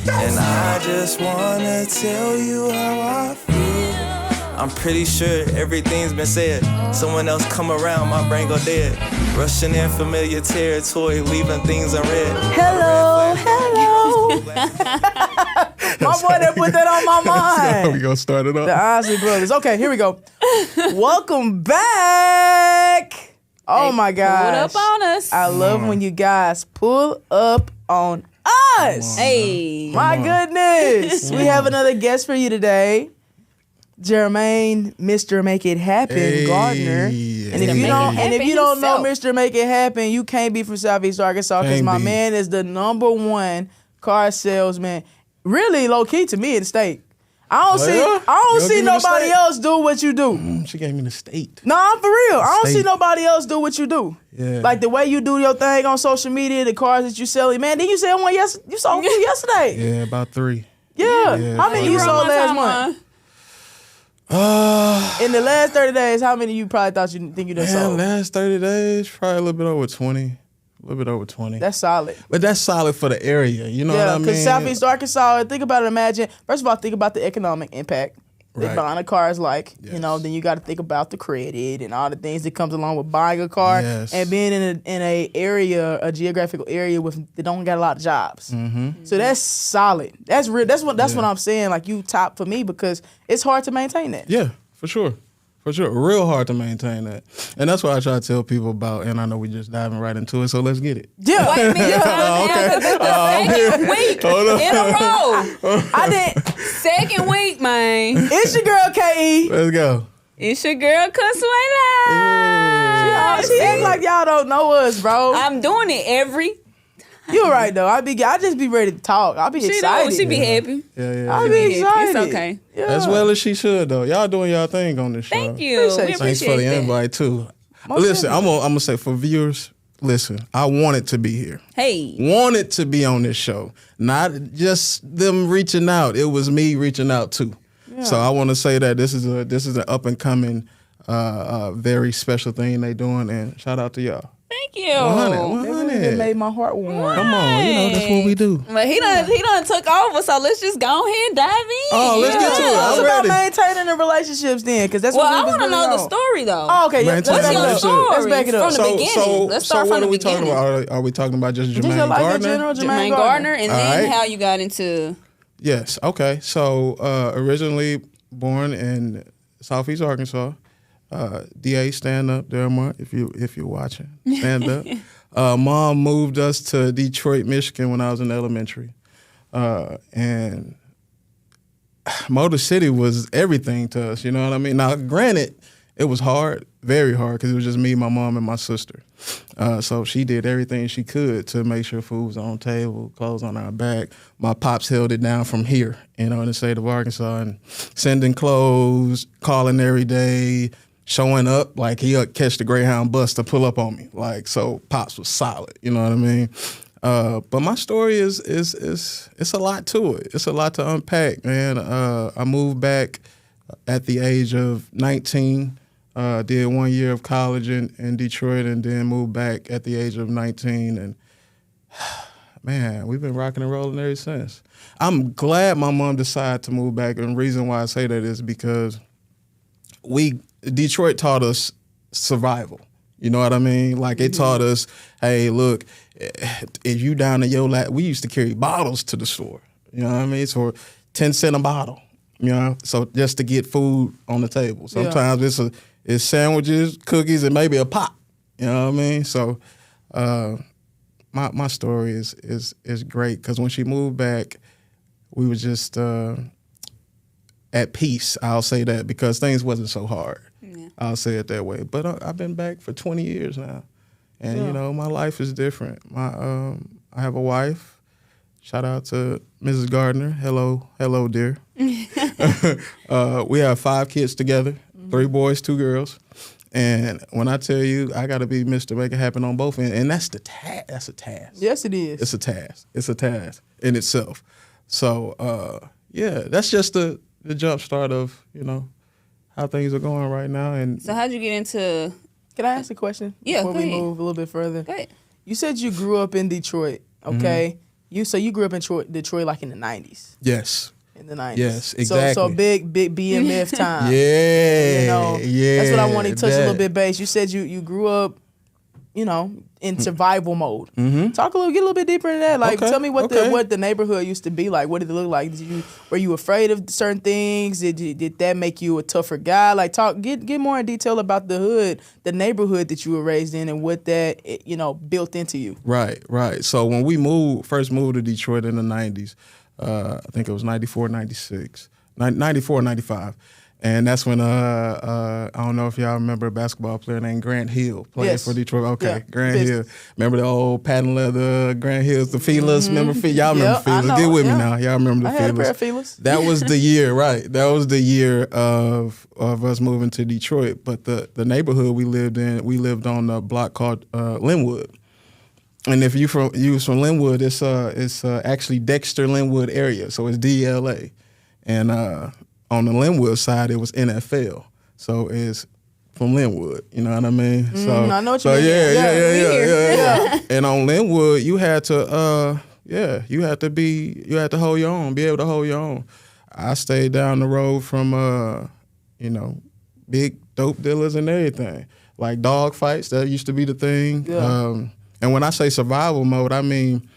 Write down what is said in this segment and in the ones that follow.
And I just wanna tell you how I feel. I'm pretty sure everything's been said. Someone else come around, my brain go dead. Rushing in familiar territory, leaving things unread. Hello. My boy that put that on my mind. We gonna start it up. The Osley Brothers. Okay, here we go. Welcome back. Oh my gosh. Pull up on us. I love when you guys pull up on us. Hey. My goodness. We have another guest for you today. Jermaine, Mr. Make It Happen, Gardner. And if you don't know Mr. Make It Happen, you can't be from Southeast Arkansas because my man is the #1 car salesman. Really low key to me in the state. I don't see nobody else do what you do. She gave me the state. No, I'm for real. I don't see nobody else do what you do. Yeah. Like the way you do your thing on social media, the cars that you selling. Man, didn't you sell one you sold one yesterday? Yeah, about 3. Yeah. How many you sold last month? In the last 30 days, how many you probably thought you think you done sold? Last 30 days, probably a little bit over 20. A little bit over 20. That's solid. But that's solid for the area. You know what I mean? Because Southeast Arkansas, think about it, imagine. First of all, think about the economic impact that Right. buying a car is like. Yes. You know, then you got to think about the credit and all the things that comes along with buying a car Yes. and being in a geographical area that don't got a lot of jobs. Mm-hmm. So that's solid. That's real. That's what I'm saying. Like you top for me because it's hard to maintain that. Yeah, for sure. For sure. Real hard to maintain that. And that's what I try to tell people about. And I know we just diving right into it, so let's get it. Yeah. Wait a minute. Second week in a row. I did. Second week, man. It's your girl, K.E. Let's go. It's your girl, Consuela. She act like y'all don't know us, bro. I'm doing it every. You're right though. I just be ready to talk. I'll be excited. She be happy. Yeah. I'll be excited. It's okay. Yeah. As well as she should, though. Y'all doing y'all thing on this show. Thank you. Appreciate We you. Thanks appreciate for the that. invite, too. Listen, I'm gonna say for viewers, listen, I wanted to be here. Hey. Wanted to be on this show. Not just them reaching out. It was me reaching out, too. Yeah. So I want to say that this is an up-and-coming, very special thing they doing, and shout out to y'all. Thank you. 100. It made my heart warm. Come on, that's what we do. But he done took over, so let's just go ahead and dive in. Oh, let's get to it. It's I'm about ready. maintaining the relationships then, because that's Well, I what want to know the story though. Oh, okay. Yeah, Maintain let's What's back it your up. story? Let's back it up. From the beginning. Let's start so from what are we the talking beginning. about? Are we talking about just Just Jermaine like in Gardner? general, Jermaine Gardner, and All then right. how you got into. Yes. Okay. So originally born in Southeast Arkansas. DA, stand up, Delmar, if you're watching, stand up. Mom moved us to Detroit, Michigan when I was in elementary, and Motor City was everything to us. You know what I mean? Now, granted, it was hard, very hard, because it was just me, my mom, and my sister. So she did everything she could to make sure food was on the table, clothes on our back. My pops held it down from here, in the state of Arkansas, and sending clothes, calling every day, showing up like he'll catch the Greyhound bus to pull up on me. Like, so pops was solid, you know what I mean? But my story is it's a lot to it. It's a lot to unpack, man. I moved back at the age of 19, did 1 year of college in Detroit, and then moved back at the age of 19. And man, we've been rocking and rolling ever since. I'm glad my mom decided to move back, and the reason why I say that is because Detroit taught us survival. You know what I mean? Like, it taught us, hey, look, if you down in your lap, we used to carry bottles to the store. You know what I mean? It's for 10 cents a bottle. You know, so just to get food on the table. Sometimes it's sandwiches, cookies, and maybe a pop. You know what I mean? So my story is great, because when she moved back, we were just at peace. I'll say that, because things wasn't so hard. Yeah. I'll say it that way. But I've been back for 20 years now, and my life is different. I have a wife. Shout out to Mrs. Gardner. Hello, dear. We have 5 kids together, 3 boys, 2 girls. And when I tell you, I got to be Mr. Make It Happen on both ends. And that's that's a task. Yes, it is. It's a task. It's a task in itself. So, that's just the jump start of, how things are going right now. And So how'd you get into? Can I ask a question? Yeah, Before go we ahead. move a little bit further. Go ahead. You said you grew up in Detroit, okay? You grew up in Detroit like in the 90s. Yes. In the 90s. Yes, exactly. So big BMF time. Yeah. You know, yeah. that's what I want to touch a little bit base. You said you grew up, you know, in survival mode. Mm-hmm. Get a little bit deeper into that. Like, Okay, tell me what okay. the neighborhood used to be like. What did it look like? Were you afraid of certain things? Did that make you a tougher guy? Like, get more in detail about the hood, the neighborhood that you were raised in, and what that built into you. Right. So when we first moved to Detroit in the 90s, I think it was 94, 96, 94, 95. And that's when I don't know if y'all remember a basketball player named Grant Hill played for Detroit. Okay, Yeah. Grant Hill. Remember the old patent leather Grant Hills, the feelers? Remember y'all remember Yep, I feelers? know, Get with me yeah. now. Y'all remember the I had a feelers? pair of feelers. That was the year, right? That was the year of us moving to Detroit. But the neighborhood we lived on a block called Linwood. And if you was from Linwood, it's actually Dexter Linwood area, so it's DLA. And on the Linwood side, it was NFL, so it's from Linwood. You know what I mean? So I know what you so mean. yeah. And on Linwood, you had to hold your own, be able to hold your own. I stayed down the road from big dope dealers and everything, like dog fights. That used to be the thing. Yeah. And when I say survival mode, I mean,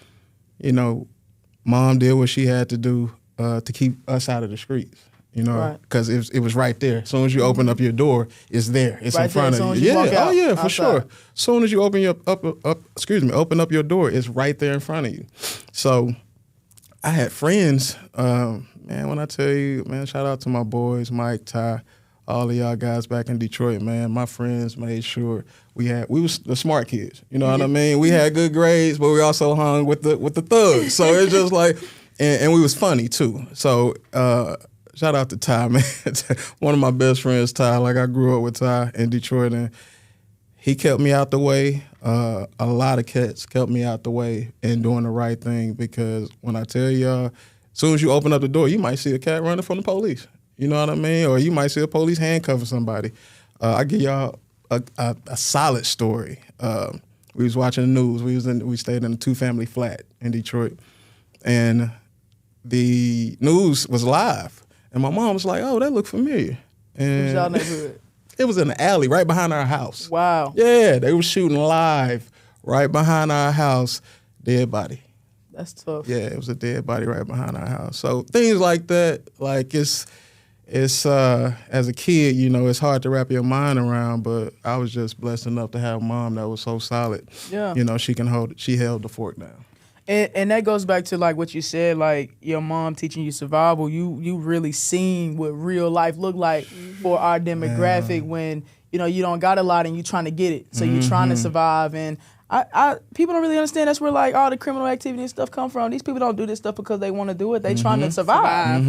mom did what she had to do to keep us out of the streets. Because it was right there. As soon as you open up your door, it's there. It's Right in front there, of as you. soon as you walk out for outside. sure. As soon as you open up your door, it's right there in front of you. So I had friends, man, when I tell you, man, shout out to my boys, Mike, Ty, all of y'all guys back in Detroit, man. My friends made sure we was the smart kids. You know what I mean? We had good grades, but we also hung with the thugs. So it's just like, and we was funny too. So shout out to Ty, man. One of my best friends, Ty. Like, I grew up with Ty in Detroit, and he kept me out the way. A lot of cats kept me out the way and doing the right thing, because when I tell y'all, as soon as you open up the door, you might see a cat running from the police. You know what I mean? Or you might see a police handcuffing somebody. I give y'all a solid story. We was watching the news. We stayed in a 2-family flat in Detroit, and the news was live. And my mom was like, "Oh, that looked familiar." And y'all neighborhood? It was in the alley right behind our house. Wow. Yeah, they were shooting live right behind our house. Dead body. That's tough. Yeah, it was a dead body right behind our house. So things like that, like it's as a kid, it's hard to wrap your mind around. But I was just blessed enough to have a mom that was so solid. Yeah. She held the fork down. And that goes back to like what you said, like your mom teaching you survival. You really seen what real life look like for our demographic when you don't got a lot and you trying to get it, so you're trying to survive. And I people don't really understand that's where like all the criminal activity and stuff come from. These people don't do this stuff because they want to do it. They trying to survive.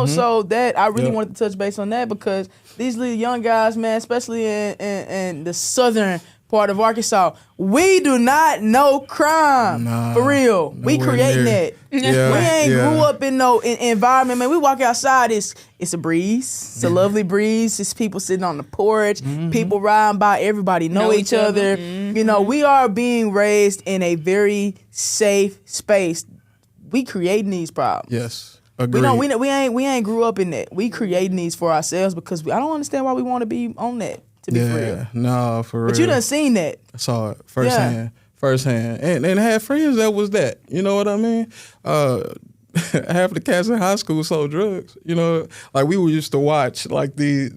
So that I really wanted to touch base on that, because these little young guys, man, especially in the southern part of Arkansas, we do not know crime. For real. We creating that. Yeah, we ain't grew up in no environment, man. We walk outside, it's a breeze. It's a lovely breeze. It's people sitting on the porch, people riding by, everybody know each other. We are being raised in a very safe space. We creating these problems. Yes. Agreed. We ain't grew up in that. We creating these for ourselves, because I don't understand why we want to be on that. To be for real. No, for real. But you done seen that. I saw it firsthand. And had friends that was that. You know what I mean? Half the cats in high school sold drugs. Like we used to watch like the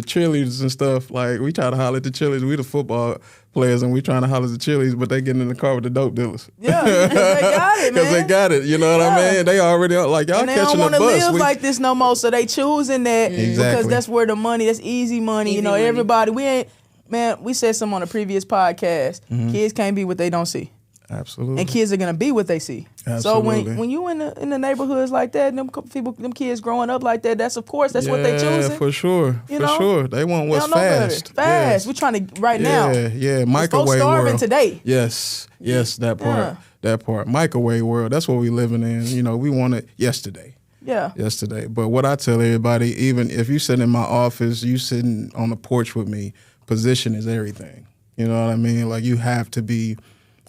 cheerleaders and stuff. Like we try to holler at the cheerleaders. We the football players and we trying to holler at the cheerleaders, but they getting in the car with the dope dealers. Yeah, because they got it, man. Because they got it. You know what I mean? They already like y'all and they catching don't the bus. live like this no more, so they choosing that because that's where the money. That's easy money. Easy money. Everybody. We said something on a previous podcast. Kids can't be what they don't see. Absolutely. And kids are gonna be what they see. Absolutely. So when you in the neighborhoods like that, them kids growing up like that, that's what they choosing. For sure. Sure. They want what's they don't know fast. better. Fast. We trying to now. Yeah. Folks Microwave starving world. today. Yes, that part. Yeah. That part. Microwave world. That's what we living in. We want it yesterday. Yeah. Yesterday. But what I tell everybody, even if you sit in my office, you sitting on the porch with me, position is everything. You know what I mean? Like you have to be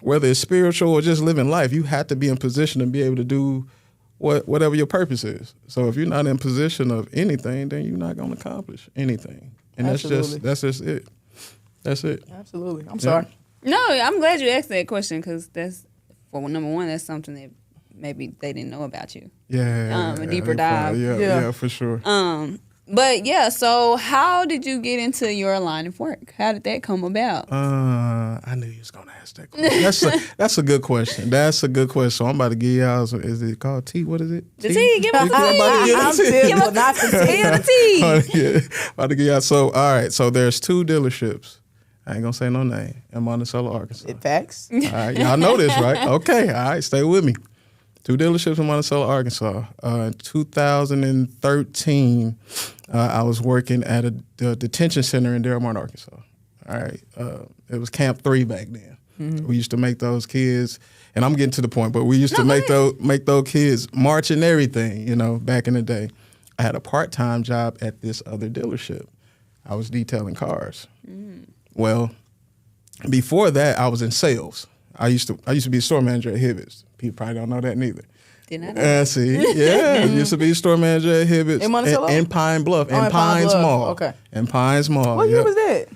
whether it's spiritual or just living life, you have to be in position to be able to do whatever your purpose is. So if you're not in position of anything, then you're not going to accomplish anything. And that's just it. That's it. Absolutely. I'm sorry. No, I'm glad you asked that question because that's, for number one, that's something that maybe they didn't know about you. Yeah. A deeper dive. Yeah, for sure. But yeah, so how did you get into your line of work? How did that come about? I knew you was gonna ask that question. That's a good question. That's a good question. So I'm about to give y'all some, is it called tea? What is it? The tea. Give us the tea. I'm still not the tea. About to give y'all. So all right. So there's 2 dealerships. I ain't gonna say no name. In Monticello, Arkansas. Facts. All right, y'all know this, right? Okay. All right. Stay with me. 2 dealerships in Monticello, Arkansas. In 2013, I was working at the detention center in Delmar, Arkansas. All right. It was Camp 3 back then. Mm-hmm. We used to make those kids, and I'm getting to the point, but we used to make those kids march and everything, back in the day. I had a part-time job at this other dealership. I was detailing cars. Mm. Well, before that, I was in sales. I used to be a store manager at Hibbett's. People probably don't know that neither. Didn't I know? See, yeah, I used to be a store manager at Hibbett's in Pine Bluff, in Pines Mall. Okay, in Pines Mall. What year was that?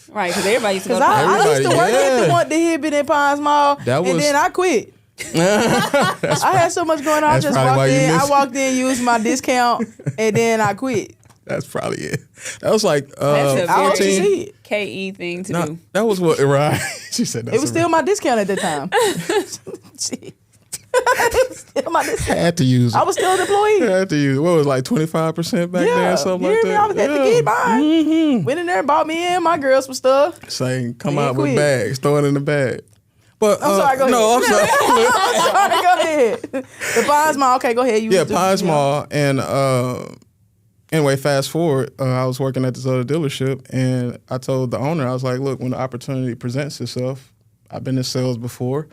Right, because everybody used to go. I used to work at the Hibbett in Pines Mall, and then I quit. I had so much going on. I just walked in. I walked in, used my discount, and then I quit. That's probably it. That was like that's a 14 KE thing to do. That was what, right? She said that. It was still my discount at the time. It was still my discount. Had to use it. I was still an employee. Had to use it. What was it, like 25% back then, something like that? I was at the get mine. Mm-hmm. Went in there and bought me and my girls some stuff. Saying, come out with bags, throw it in the bag. But I'm sorry, go ahead. No, I'm sorry. I'm sorry, go ahead. The Pines Mall, okay, go ahead. Pines Mall, and anyway, fast forward, I was working at this other dealership, and I told the owner, I was like, look, when the opportunity presents itself, I've been in sales before,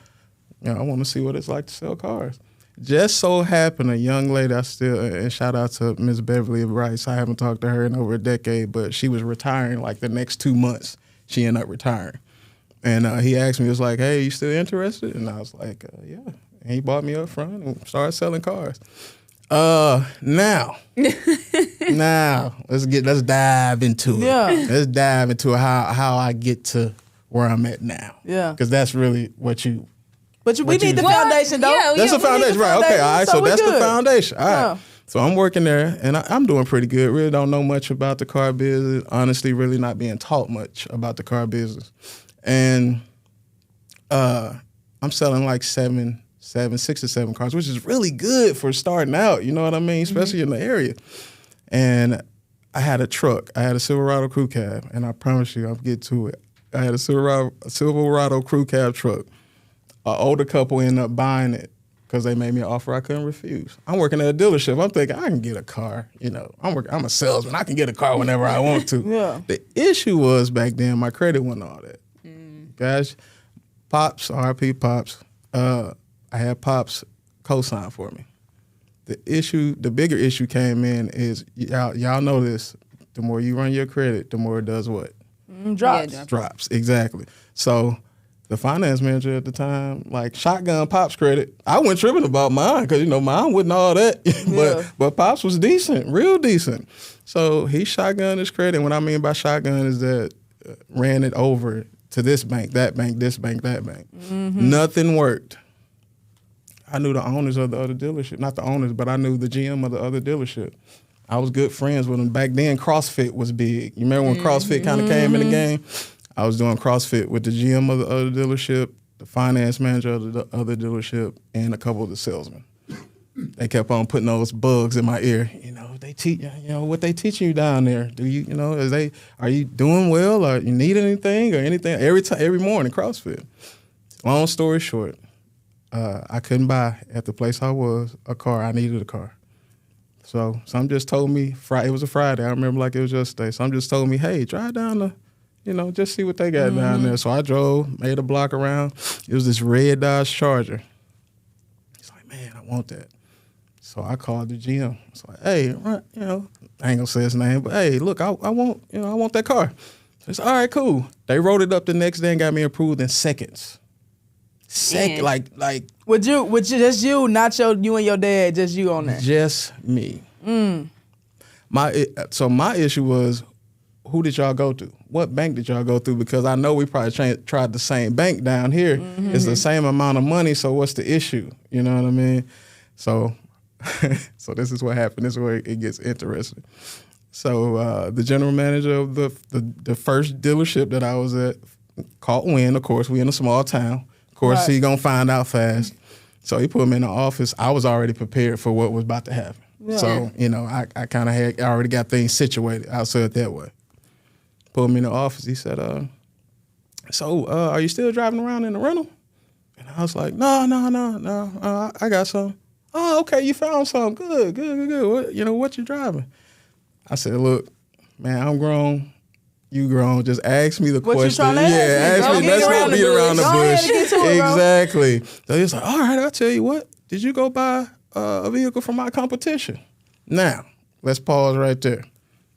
I want to see what it's like to sell cars. Just so happened, a young lady, and shout out to Ms. Beverly Rice, I haven't talked to her in over a decade, but she was retiring like the next 2 months, she ended up retiring. And he asked me, he was like, hey, you still interested? And I was like, yeah. And he bought me up front and started selling cars. Now, let's dive into it. Yeah. Let's dive into how I get to where I'm at now. Yeah. Because that's really what you. But we need the foundation, though. Yeah, that's the foundation, right? Okay, all right. So that's the foundation. All right. Yeah. So I'm working there, and I'm doing pretty good. Really don't know much about the car business. Honestly, really not being taught much about the car business. And I'm selling like 6 to 7 cars, which is really good for starting out, you know what I mean? Especially in the area. And I had a truck. I had a Silverado crew cab, and I promise you, I'll get to it. I had a Silverado crew cab truck. An older couple ended up buying it because they made me an offer I couldn't refuse. I'm working at a dealership. I'm thinking, I can get a car. I'm a salesman. I can get a car whenever I want to. Yeah. The issue was back then, my credit wasn't all that. Guys, Pops, RIP Pops, I had Pops co-sign for me. The bigger issue came in is, y'all know this, the more you run your credit, the more it does what? Drops. Yeah, Drops, exactly. So the finance manager at the time, like, shotgun Pops credit. I wasn't tripping about mine because, mine wasn't all that. but Pops was decent, real decent. So he shotgunned his credit. And what I mean by shotgun is that ran it over to this bank, that bank, this bank, that bank. Mm-hmm. Nothing worked. I knew the owners of the other dealership. Not the owners, but I knew the GM of the other dealership. I was good friends with him. Back then, CrossFit was big. You remember when CrossFit kind of came in the game? I was doing CrossFit with the GM of the other dealership, the finance manager of the other dealership, and a couple of the salesmen. They kept on putting those bugs in my ear. They teach what they teaching you down there. Do you, are you doing well, or you need anything or anything? Every morning, CrossFit. Long story short, I couldn't buy at the place I was a car. I needed a car. So some just told me, it was a Friday. I remember like it was yesterday. Some just told me, hey, drive down to, just see what they got down there. So I drove, made a block around. It was this red Dodge Charger. He's like, man, I want that. So I called the GM. I was like, hey, I ain't gonna say his name, but hey, look, I want that car. It's all right, cool. They wrote it up the next day and got me approved in seconds. Second, like Would you just you, not you and your dad, just you on that? just me. My issue was, who did y'all go to? What bank did y'all go through? Because I know we probably tried the same bank down here. It's the same amount of money, so what's the issue? You know what I mean? So so this is what happened. This is where it gets interesting. So the general manager of the first dealership that I was at caught wind. Of course, we in a small town. Of course, he gonna find out fast. So he put me in the office. I was already prepared for what was about to happen. Yeah. So, I kind of had already got things situated. I'll say it that way. Put me in the office. He said, are you still driving around in the rental? And I was like, no. I got some. Oh, okay, you found some. Good. What you driving? I said, look, man, I'm grown. You grown. Just ask me the question. You trying to ask me? Let's not beat around the bush. Exactly. So he was like, all right, I'll tell you what. Did you go buy a vehicle from my competition? Now, let's pause right there.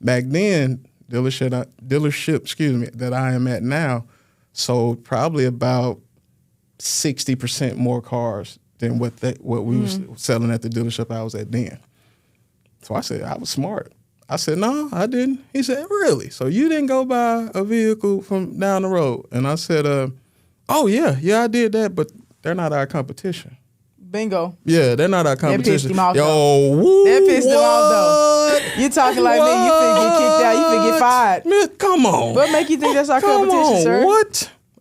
Back then, dealership, that I am at now, sold probably about 60% more cars than what we was selling at the dealership I was at then. So I said, I was smart. I said, no, I didn't. He said, really? So you didn't go buy a vehicle from down the road? And I said, oh, yeah, I did that, but they're not our competition. Bingo. Yeah, they're not our competition. That pissed him off, That pissed him off, though. You talking like me, you finna get kicked out, you finna get fired. Man, come on. What make you think that's our competition, sir?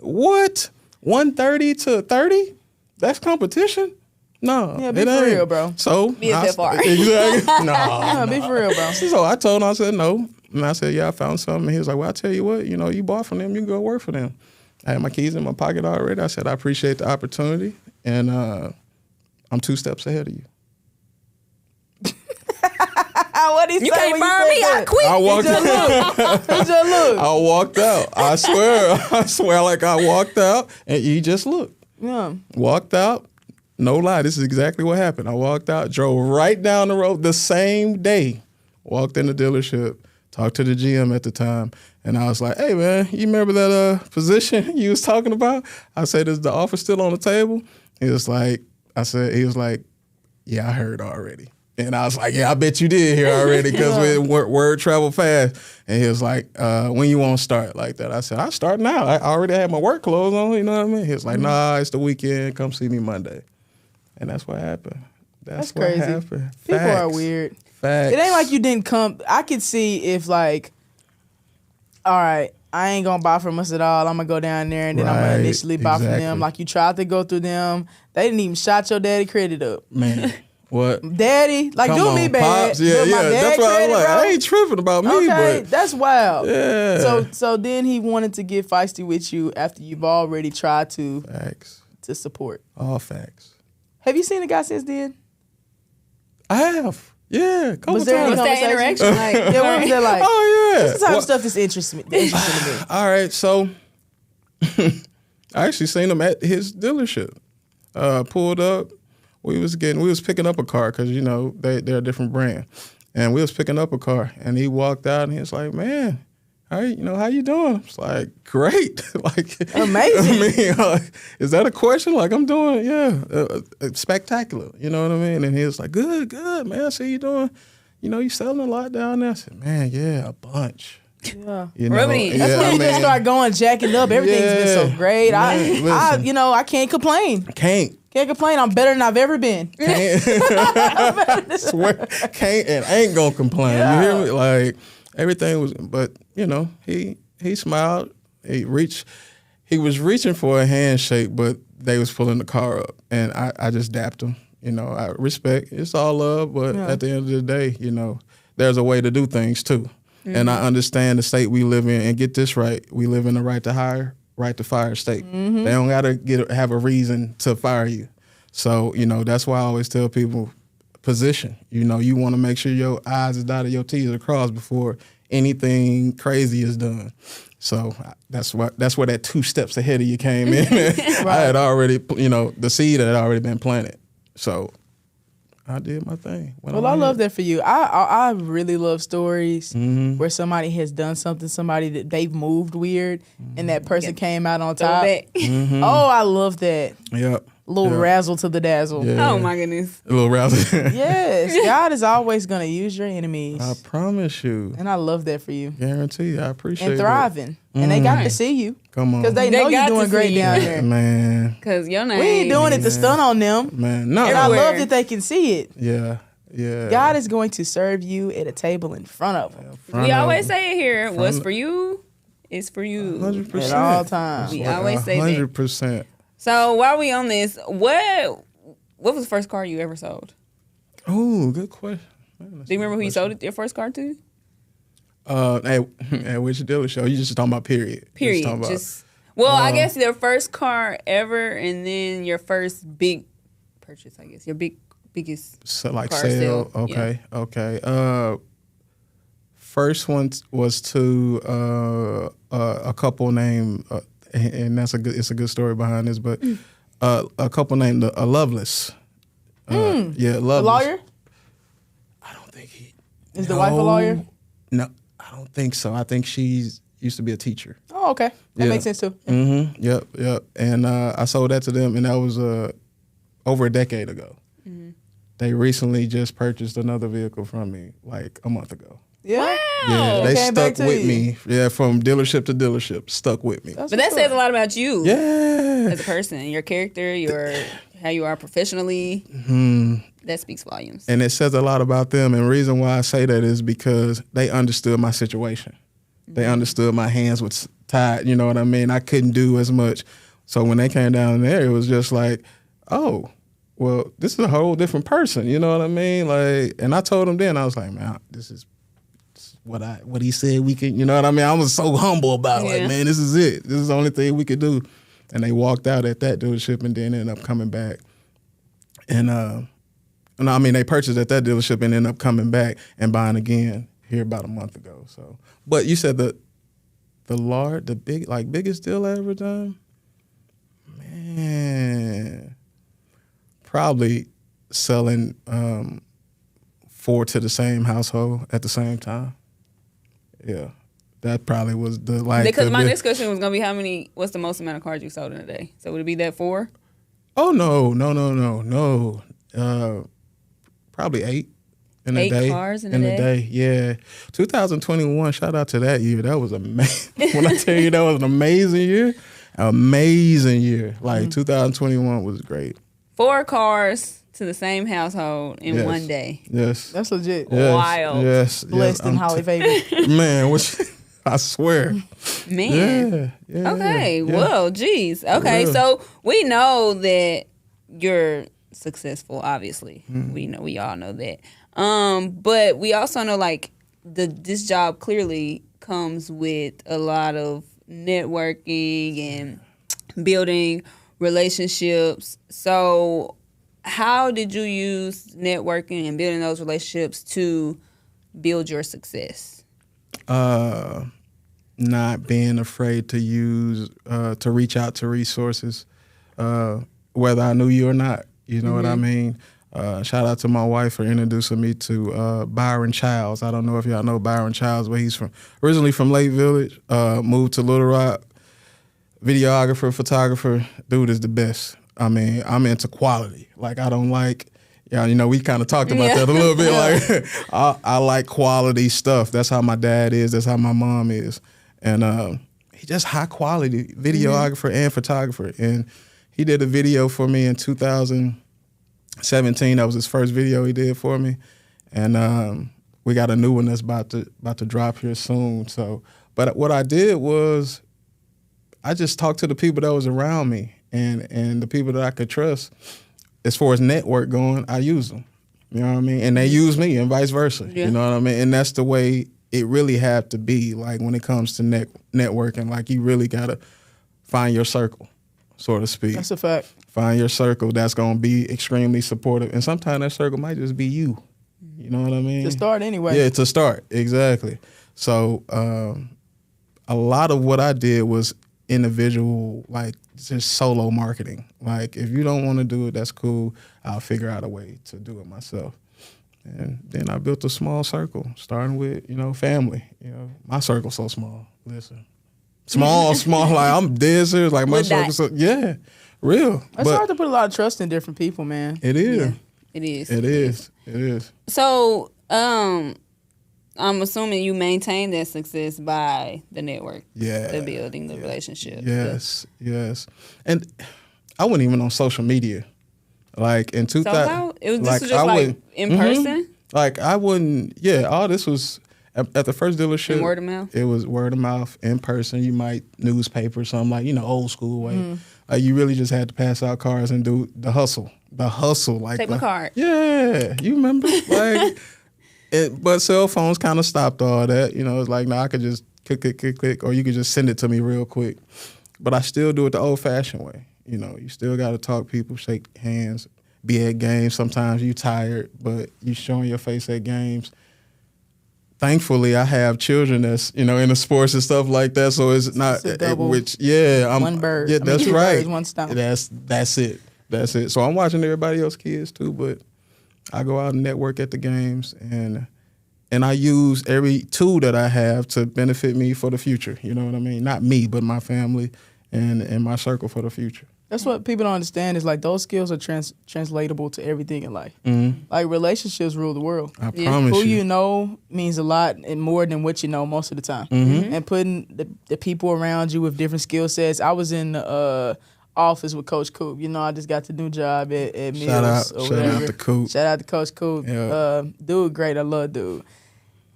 What? 130 to 30? That's competition? No, yeah, be for real, bro. So be a bit far. Exactly. No, be for real, bro. So I told him, I said no, and I said, yeah, I found something. And he was like, well, I tell you what, you bought from them, you can go work for them. I had my keys in my pocket already. I said, I appreciate the opportunity, and I'm 2 steps ahead of you. What he say? You can't fire me. I quit. I walked out. He just looked. I walked out. I swear, like I walked out, and he just looked. Yeah. Walked out. No lie, this is exactly what happened. I walked out, drove right down the road the same day, walked in the dealership, talked to the GM at the time, and I was like, hey, man, you remember that position you was talking about? I said, is the offer still on the table? He was like, yeah, I heard already. And I was like, yeah, I bet you did hear already because word travel fast. And he was like, when you want to start like that? I said, I start now. I already had my work clothes on, you know what I mean? He was like, nah, it's the weekend. Come see me Monday. And that's what happened. That's what crazy. Happened. People Facts. are weird. Facts. It ain't like you didn't come. I could see if like, all right, I ain't gonna buy from us at all. I'm gonna go down there and then I'm gonna initially buy from them. Like you tried to go through them. They didn't even shot your daddy credit up. Man, what? Daddy, like do me bad. Pops. Yeah. That's why I was like, I ain't tripping about me, okay, but that's wild. Yeah. So then he wanted to get feisty with you after you've already tried to support. All facts. Have you seen the guy since then? I have. Yeah, was there any that interaction like? Yeah, what was that like? Oh yeah, that's the type of stuff that's interesting to me. All right, so I actually seen him at his dealership. Pulled up. We was picking up a car because they're a different brand, and we was picking up a car, and he walked out and he was like, "Man, how you doing?" It's like, great, like amazing. I mean, is that a question? Like I'm doing, spectacular. You know what I mean? And he was like, good, man. I see you doing. You selling a lot down there. I said, man, yeah, a bunch. Yeah, that's when you just start going jacking up. Everything's been so great. Man, I can't complain. Can't complain. I'm better than I've ever been. Can't and ain't gonna complain. Yeah. You hear me? Like everything was, but he smiled. He was reaching for a handshake, but they was pulling the car up, and I just dapped him. I respect. It's all love, but at the end of the day, there's a way to do things too. Mm-hmm. And I understand the state we live in, and get this right, we live in the right to fire state. Mm-hmm. They don't gotta have a reason to fire you. So, that's why I always tell people, position. You want to make sure your I's are dotted, your T's are crossed before anything crazy is done. So that's where that 2 steps ahead of you came in. Right. I had already, the seed had already been planted. So I did my thing. Well, I love that for you. I really love stories where somebody has done somebody that they've moved weird, and that person came out on top. Oh, I love that. Yep. Little razzle to the dazzle. Yeah. Oh my goodness. A little razzle. Yes, God is always going to use your enemies. I promise you. And I love that for you. Guarantee. I appreciate it. And thriving. And they got to see you. Come on. Because they know you're doing great down there. Man. Because your name. We ain't doing it to stun on them. Man, no. And I love that they can see it. Yeah. Yeah. God is going to serve you at a table in front of them. We always say it here. What's for you is for you. 100%. At all times. We always say that. 100%. So while we on this, what was the first car you ever sold? Oh, good question. Do you remember who you sold your first car to? At which dealer show? You just talking about period? Period. I guess your first car ever, and then your first big purchase. I guess your biggest like car sale. sale. Okay, yeah. Okay. First one was to a couple named, and it's a good story behind this, but a couple named Loveless. Yeah, Loveless. The lawyer? I don't think he is the wife a lawyer. No, I don't think so. I think she's used to be a teacher. Oh, okay. That makes sense too. Mm-hmm. Yep. And I sold that to them, and that was over a decade ago. Mm-hmm. They recently just purchased another vehicle from me like a month ago. Yeah. Wow. Yeah, they stuck with me. Yeah, from dealership to dealership, stuck with me. But that says a lot about you. Yeah. As a person, your character, how you are professionally. That speaks volumes. And it says a lot about them. And the reason why I say that is because they understood my situation. They understood my hands was tied. You know what I mean? I couldn't do as much. So when they came down there, it was just like, oh, well, this is a whole different person. You know what I mean? Like, and I told them then, I was like, man, this is what he said we could. You know what I mean? I was so humble about it. Like, man, this is it. This is the only thing we could do. And they walked out at that dealership and then ended up coming back. And they purchased at that dealership and ended up coming back and buying again here about a month ago. So, but you said the biggest deal I ever done, man, probably selling 4 to the same household at the same time. Yeah, that probably was the like. Because my next question was gonna be what's the most amount of cars you sold in a day? So would it be that 4? Oh no. Probably 8 in a day. 8 cars in a day? Yeah. 2021, shout out to that year. That was amazing. When I tell you that was an amazing year, Like 2021 was great. 4 cars to the same household in one day. Yes. That's legit. Yes. Wild. Yes. Blessed and highly favored. Man, I swear. Man. Yeah. Okay. Yeah. Well, geez. Okay. So we know that you're successful, obviously. We all know that. But we also know like this job clearly comes with a lot of networking and building relationships. So how did you use networking and building those relationships to build your success? Not being afraid to reach out to resources, whether I knew you or not. You know what I mean? Shout out to my wife for introducing me to Byron Childs. I don't know if y'all know Byron Childs, but he's originally from Lake Village, moved to Little Rock. Videographer, photographer, dude is the best. I mean, I'm into quality. Like, I don't like, we kind of talked about that a little bit. Like, I like quality stuff. That's how my dad is. That's how my mom is. And he's just high quality videographer and photographer. And he did a video for me in 2017. That was his first video he did for me. And we got a new one that's about to drop here soon. So, but what I did was I just talked to the people that was around me and the people that I could trust. As far as network going, I use them. You know what I mean? And they use me and vice versa. Yeah. You know what I mean? And that's the way it really had to be. Like when it comes to networking, like you really got to find your circle, so to speak. That's a fact. Find your circle that's going to be extremely supportive. And sometimes that circle might just be you. You know what I mean? To start anyway. Yeah, to start. Exactly. So a lot of what I did was individual, like just solo marketing. Like if you don't want to do it, that's cool. I'll figure out a way to do it myself. And then I built a small circle, starting with, family. My circle's so small. Listen. Small, like I'm dead serious. Like my circle's so, yeah, real. It's hard to put a lot of trust in different people, man. It is. Yeah, it is. It is. So, I'm assuming you maintain that success by the network. Yeah. The building, the relationship. Yes. And I wasn't even on social media. Like in 2000. So how? This was just like in person? Like I wouldn't, all this was at the first dealership. And word of mouth? It was word of mouth, in person. You might newspaper, something like, old school way. Like you really just had to pass out cards and do the hustle. Like Take my card. Yeah, you remember? Like, but cell phones kind of stopped all that. It's like, I could just click, or you could just send it to me real quick. But I still do it the old-fashioned way. You still got to talk to people, shake hands, be at games. Sometimes you tired, but you showing your face at games. Thankfully, I have children that's, in the sports and stuff like that. So it's not, one bird. Yeah, that's right. Birds, one stone. That's it. So I'm watching everybody else's kids too, but I go out and network at the games, and I use every tool that I have to benefit me for the future. You know what I mean? Not me, but my family and my circle for the future. That's what people don't understand is like those skills are translatable to everything in life. Mm-hmm. Like relationships rule the world. I promise Who you. you know means a lot and more than what you know most of the time. Mm-hmm. And putting the people around you with different skill sets. I was in the office with Coach Coop. I just got the new job at Mills. Shout whatever. out to Coop. Shout out to Coach Coop. Yeah. Dude, great. I love dude.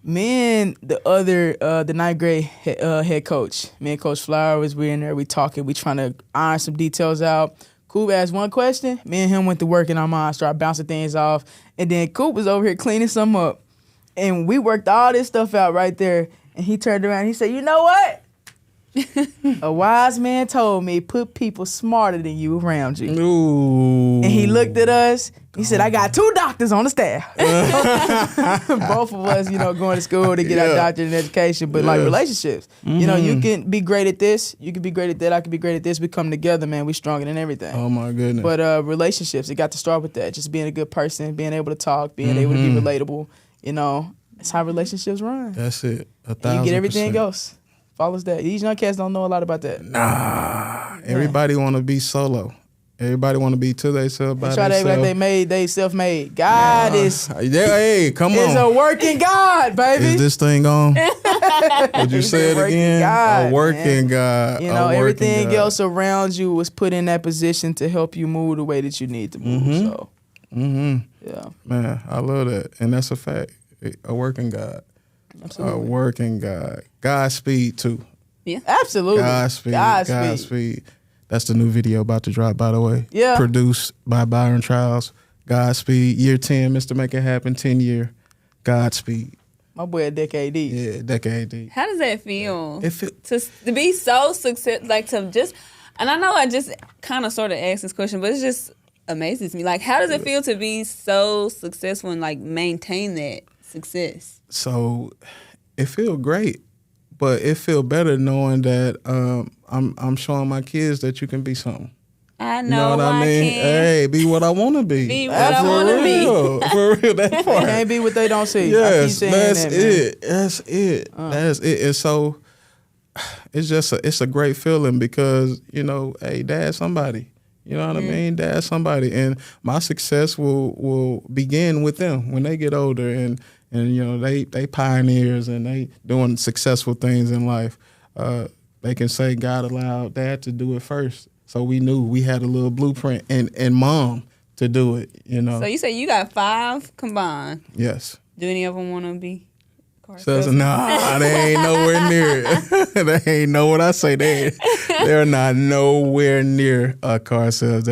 Me and the ninth grade head coach, me and Coach Flowers, we in there, we talking, we trying to iron some details out. Coop asked one question, me and him went to work in our mind, started bouncing things off, and then Coop was over here cleaning some up. And we worked all this stuff out right there, and he turned around and he said, you know what? A wise man told me, put people smarter than you around you. Ooh. And he looked at us. He said, I got 2 doctors on the staff. Both of us, going to school to get our doctorate in education. But like relationships, you can be great at this. You can be great at that. I can be great at this. We come together, man. We stronger than everything. Oh, my goodness. But relationships, it got to start with that. Just being a good person, being able to talk, being able to be relatable. That's how relationships run. That's it. 1,000%. And you get everything else. Follows that. These young cats don't know a lot about that. Nah. Everybody want to be solo. Everybody want to be to themselves by Try to act themselves. like they self-made. God is come on. a working God, baby. Is this thing on? Would you say it again? God, a working God. Everything God. else around you was put in that position to help you move the way that you need to move. So, yeah. Man, I love that. And that's a fact. A working God. Absolutely. A working God. Godspeed, too. Yeah. Absolutely. Godspeed. That's the new video about to drop, by the way. Yeah. Produced by Byron Trials. Godspeed. Year 10, Mr. Make It Happen, 10 year. Godspeed. My boy a decade deep. Yeah, decade deep. How does that feel? To be so successful, like to just, and I know I just kind of sort of asked this question, but it just amazes me. Like, how does it feel to be so successful and like maintain that success? So it feel great, but it feel better knowing that I'm showing my kids that you can be something. I know, You know what I mean? Hey, be what I want to be. Be what I want to be. For real, that They part. can't be what they don't see. Yes, I keep saying that's that, man. it. That's it. That's it. And so it's a great feeling because, hey, dad's somebody. You know what I mean? Dad's somebody. And my success will begin with them when they get older and they pioneers and they doing successful things in life. They can say God allowed dad to do it first. So we knew we had a little blueprint and mom to do it, So you say you got 5 combined. Yes. Do any of them want to be car So salesmen? nah, they ain't nowhere near it. They ain't know what I say. They're not nowhere near a car sales.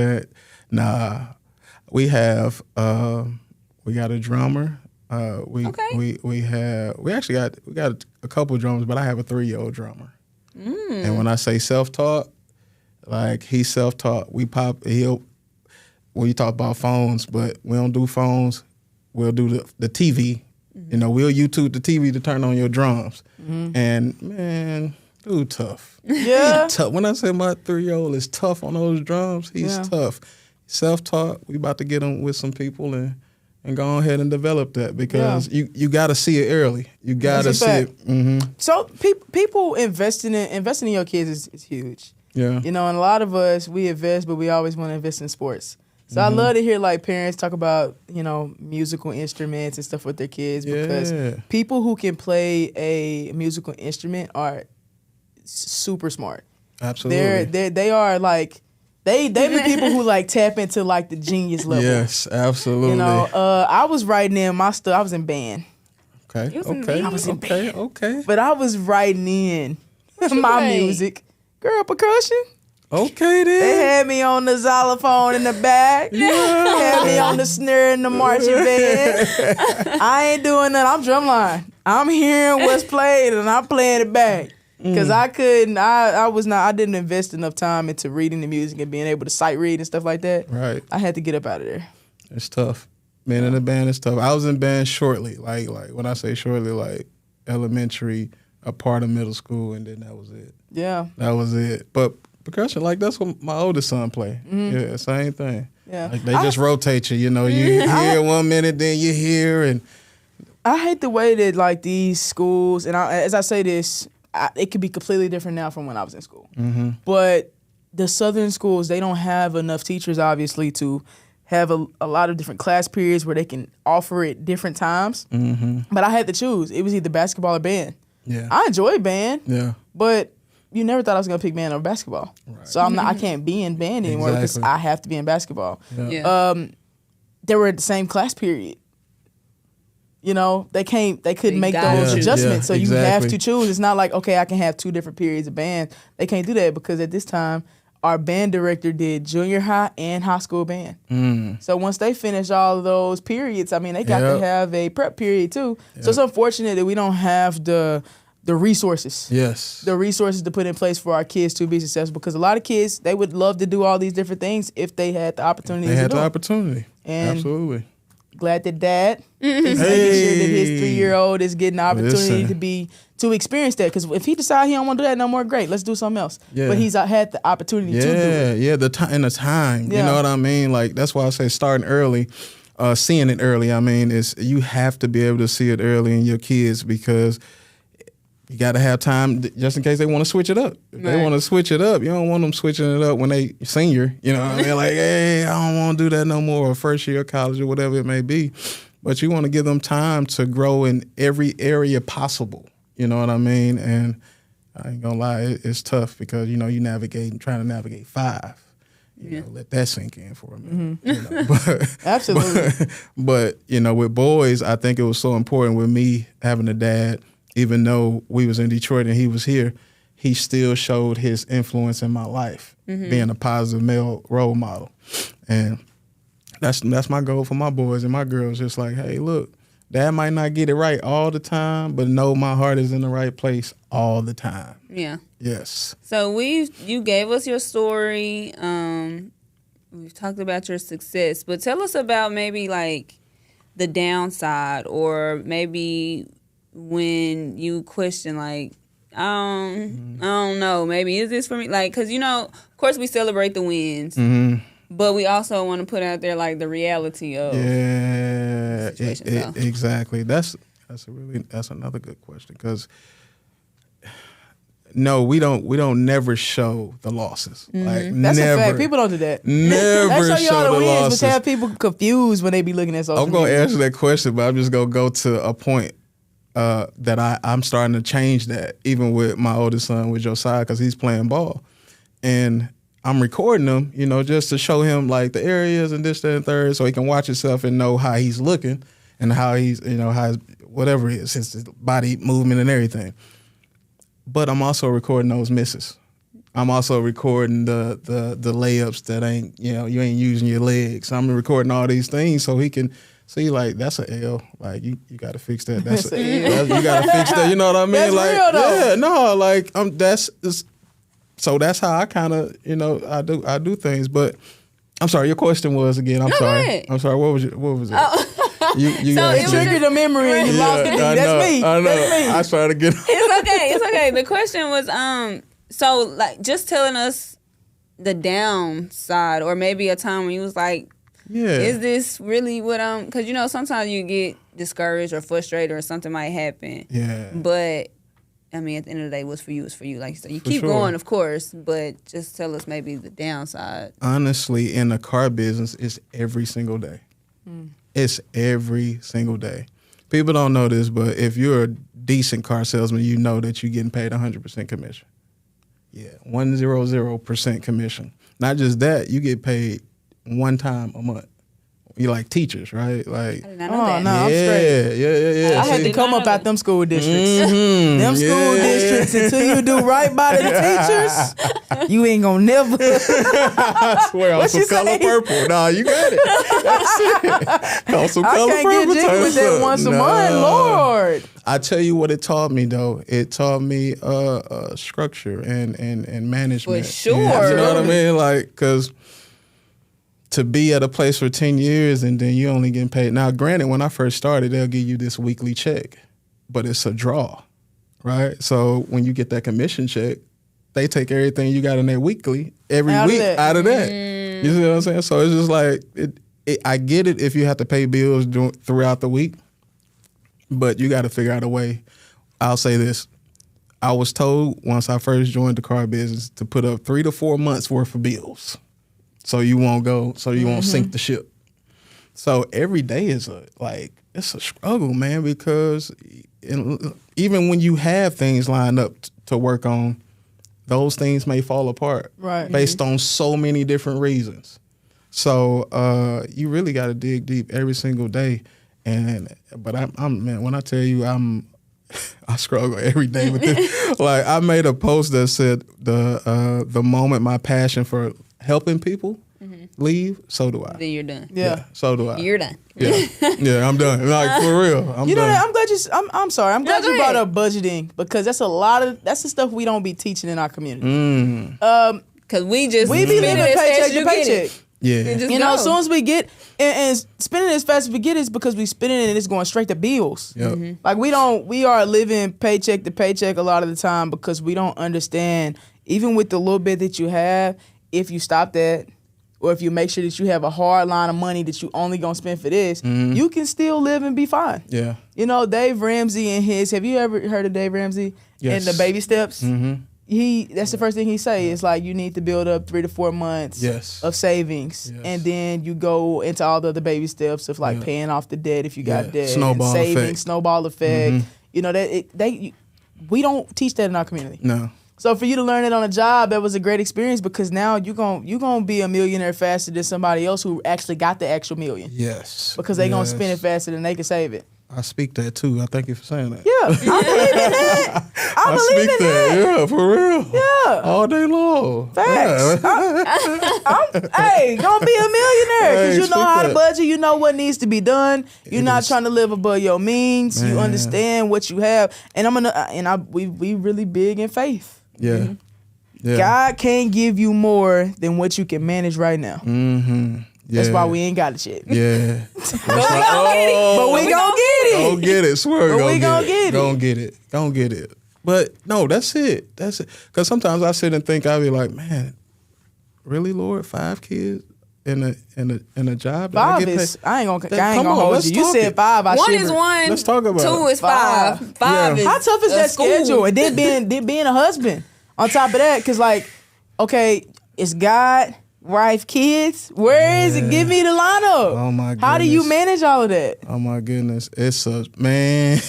Nah. We have we got a drummer. We actually got a couple drummers, but I have a 3-year-old drummer. And when I say self-taught, like he's self-taught. We talk about phones, but we don't do phones. We'll do the TV. We'll YouTube the TV to turn on your drums. And man, Dude, tough. Yeah. Tough. When I say my 3-year-old is tough on those drums, he's tough. Self-taught. We about to get him with some people and go ahead and develop that because you got to see it early. You got to see it. Mm-hmm. So people investing in your kids is huge. Yeah. You know, and a lot of us, we invest, but we always want to invest in sports. So I love to hear like parents talk about, you know, musical instruments and stuff with their kids because people who can play a musical instrument are super smart. Absolutely. They are like they the people who like tap into like the genius level. Yes, absolutely. You know, I was writing in my stuff. I was in band. Okay. I was in band. Okay. But I was writing in my music. Girl, percussion. Okay, then. They had me on the xylophone in the back. Had me on the snare in the marching band. I ain't doing nothing. I'm drumline. I'm hearing what's played and I'm playing it back. Because I couldn't, I didn't invest enough time into reading the music and being able to sight read and stuff like that. Right. I had to get up out of there. It's tough. Being in a band is tough. I was in band shortly. Like when I say shortly, like elementary, a part of middle school, and then that was it. Yeah. That was it. But percussion, like that's what my oldest son play. Yeah, same thing. Yeah. Like they just rotate you, you know, you hear 1 minute, then you hear, and I hate the way that like these schools, and as I say this, it could be completely different now from when I was in school. But the southern schools, they don't have enough teachers, obviously, to have a lot of different class periods where they can offer it different times. But I had to choose. It was either basketball or band. yeah. I enjoy band, Yeah. but you never thought I was going to pick band over basketball. Right. So I can't be in band anymore because Exactly. I have to be in basketball. Yeah. They were at the same class period. You know, they couldn't make got those you. adjustments. So you have exactly. to choose. It's not like, okay, I can have 2 different periods of band. They can't do that because at this time, our band director did junior high and high school band. So once they finish all of those periods, I mean, they got to have a prep period too. So it's unfortunate that we don't have the resources. Yes. The resources to put in place for our kids to be successful because a lot of kids, they would love to do all these different things if they had the opportunity They to had do the it. opportunity. And Absolutely. glad that dad is making sure that his 3-year-old is getting the opportunity Listen. to experience that. Because if he decides he don't want to do that no more, great, let's do something else. Yeah. But he's had the opportunity to do it. Yeah, the time. Yeah. You know what I mean? Like that's why I say starting early, seeing it early. I mean, is you have to be able to see it early in your kids because you got to have time just in case they want to switch it up. If they want to switch it up, you don't want them switching it up when they senior. You know what I mean? Like, hey, I don't want to do that no more, or first year of college or whatever it may be. But you want to give them time to grow in every area possible. You know what I mean? And I ain't gonna lie, it's tough because you trying to navigate 5. You know, let that sink in for a minute. You know, but, Absolutely. But you know, with boys, I think it was so important with me having a dad. Even though we was in Detroit and he was here, he still showed his influence in my life, being a positive male role model. And that's my goal for my boys and my girls. Just like, hey, look, dad might not get it right all the time, but know my heart is in the right place all the time. Yeah. Yes. So you gave us your story. We've talked about your success, but tell us about maybe like the downside or maybe when you question like, I don't know, maybe is this for me? Like, cause of course we celebrate the wins, but we also want to put out there like the reality of exactly. That's another good question because no, we don't never show the losses. Like That's never. a fact. People don't do that. Never They show you show all the the wins, losses. but have people confused when they be looking at social I'm gonna media. answer that question, but I'm just gonna go to a point that I'm starting to change that, even with my oldest son, with Josiah, because he's playing ball, and I'm recording him, just to show him like the areas and this, that, and third, so he can watch himself and know how he's looking and how he's, how his, whatever it is, his body movement and everything. But I'm also recording those misses. I'm also recording the layups that ain't, you ain't using your legs. I'm recording all these things so he can see, like, that's an L. Like, you got to fix that. That's you got to fix that. You know what I mean? That's like, real, though. yeah, no, like, so that's how I kind of, I do things. But I'm sorry, your question was again. I'm sorry. Go ahead. I'm sorry. What was it? You So got it was triggered a memory and you lost it. That's me. I know. That's me. I try to get. It's okay. The question was, so like just telling us the downside, or maybe a time when you was like, is this really what I'm? Because you know sometimes you get discouraged or frustrated or something might happen. Yeah. But I mean, at the end of the day, what's for you is for you. Like you said, you keep sure. going, of course, but just tell us maybe the downside. Honestly, in the car business, it's every single day. It's every single day. People don't know this, but if you're a decent car salesman, you know that you're getting paid 100% commission. Yeah, 100% commission. Not just that, you get paid one time a month. You're like teachers, right? Like, I did not know that. No, I'm straight. Yeah. I had to come up out them school districts. Them school districts, until you do right by the teachers, you ain't gonna never. I swear, on What some you color say? purple. Nah, you got it. That's it. On some I color can't purple. get jiggy with that type once a stuff. month, Nah. Lord. I tell you what it taught me though. It taught me structure and management. For sure. You know what I mean? Like, because to be at a place for 10 years and then you only getting paid. Now, granted, when I first started, they'll give you this weekly check, but it's a draw, right? So when you get that commission check, they take everything you got in there weekly every Out of week that. out of that. You see what I'm saying? So it's just like, I get it if you have to pay bills throughout the week, but you got to figure out a way. I'll say this. I was told once I first joined the car business to put up 3 to 4 months worth of bills. So you won't sink the ship. So every day is it's a struggle, man, because even when you have things lined up to work on, those things may fall apart based on so many different reasons. So you really got to dig deep every single day. But I'm man, when I tell you I struggle every day with this. Like I made a post that said the moment my passion for helping people leave, so do I. Then you're done. Yeah. So do I. You're done. Yeah, I'm done. Like for real. I'm You know done. that I'm glad you. I'm sorry. I'm glad go you brought ahead. up budgeting because that's the stuff we don't be teaching in our community. Because we just We be spend living it as fast paycheck as you to get paycheck. it. Yeah. And just You know, go. as soon as we get and spending as fast as we get is because we spending it and it's going straight to bills. Yep. Like we are living paycheck to paycheck a lot of the time because we don't understand, even with the little bit that you have, if you stop that or if you make sure that you have a hard line of money that you only gonna spend for this, you can still live and be fine. Yeah. You know, Dave Ramsey and have you ever heard of Dave Ramsey Yes. and the baby steps? Mm-hmm. That's the first thing he say is like you need to build up 3 to 4 months Yes. of savings, Yes. and then you go into all the other baby steps of like Yeah. paying off the debt if you got Yeah. debt, Snowball saving, effect. snowball effect. You know we don't teach that in our community. No. So for you to learn it on a job, that was a great experience because now you gonna be a millionaire faster than somebody else who actually got the actual million Yes. because they gonna Yes. spend it faster than they can save it. I speak that too. I thank you for saying that. Yeah, I believe in that. I believe in that. Yeah, for real. Yeah. All day long. Facts. Yeah. Hey, gonna be a millionaire because Hey, you know speak how to that. budget. You know what needs to be done. You're It not is. trying to live above your means. You Man. understand what you have. And we really big in faith. Yeah. Yeah. God can't give you more than what you can manage right now. Mm-hmm. Yeah. That's why we ain't got it yet. Yeah. But we gonna get it. Don't get it. Swear, But we gonna get it. Don't get it. Don't get it. But no, that's it. That's it. Because sometimes I sit and think, I be like, man, really, Lord, 5 kids in a job? that I 5 get is. paid? I ain't gonna Come on, hold let's you. You talk said it. 5. I One shivered. is one. Let's talk about 2 it. is 5. 5 Yeah. is How tough is a that school. schedule? And then being a husband on top of that, because like, okay, it's God, wife, kids. Where is it? Give me the lineup. Oh, my How do you goodness. manage all of that? Oh my goodness, it's a man.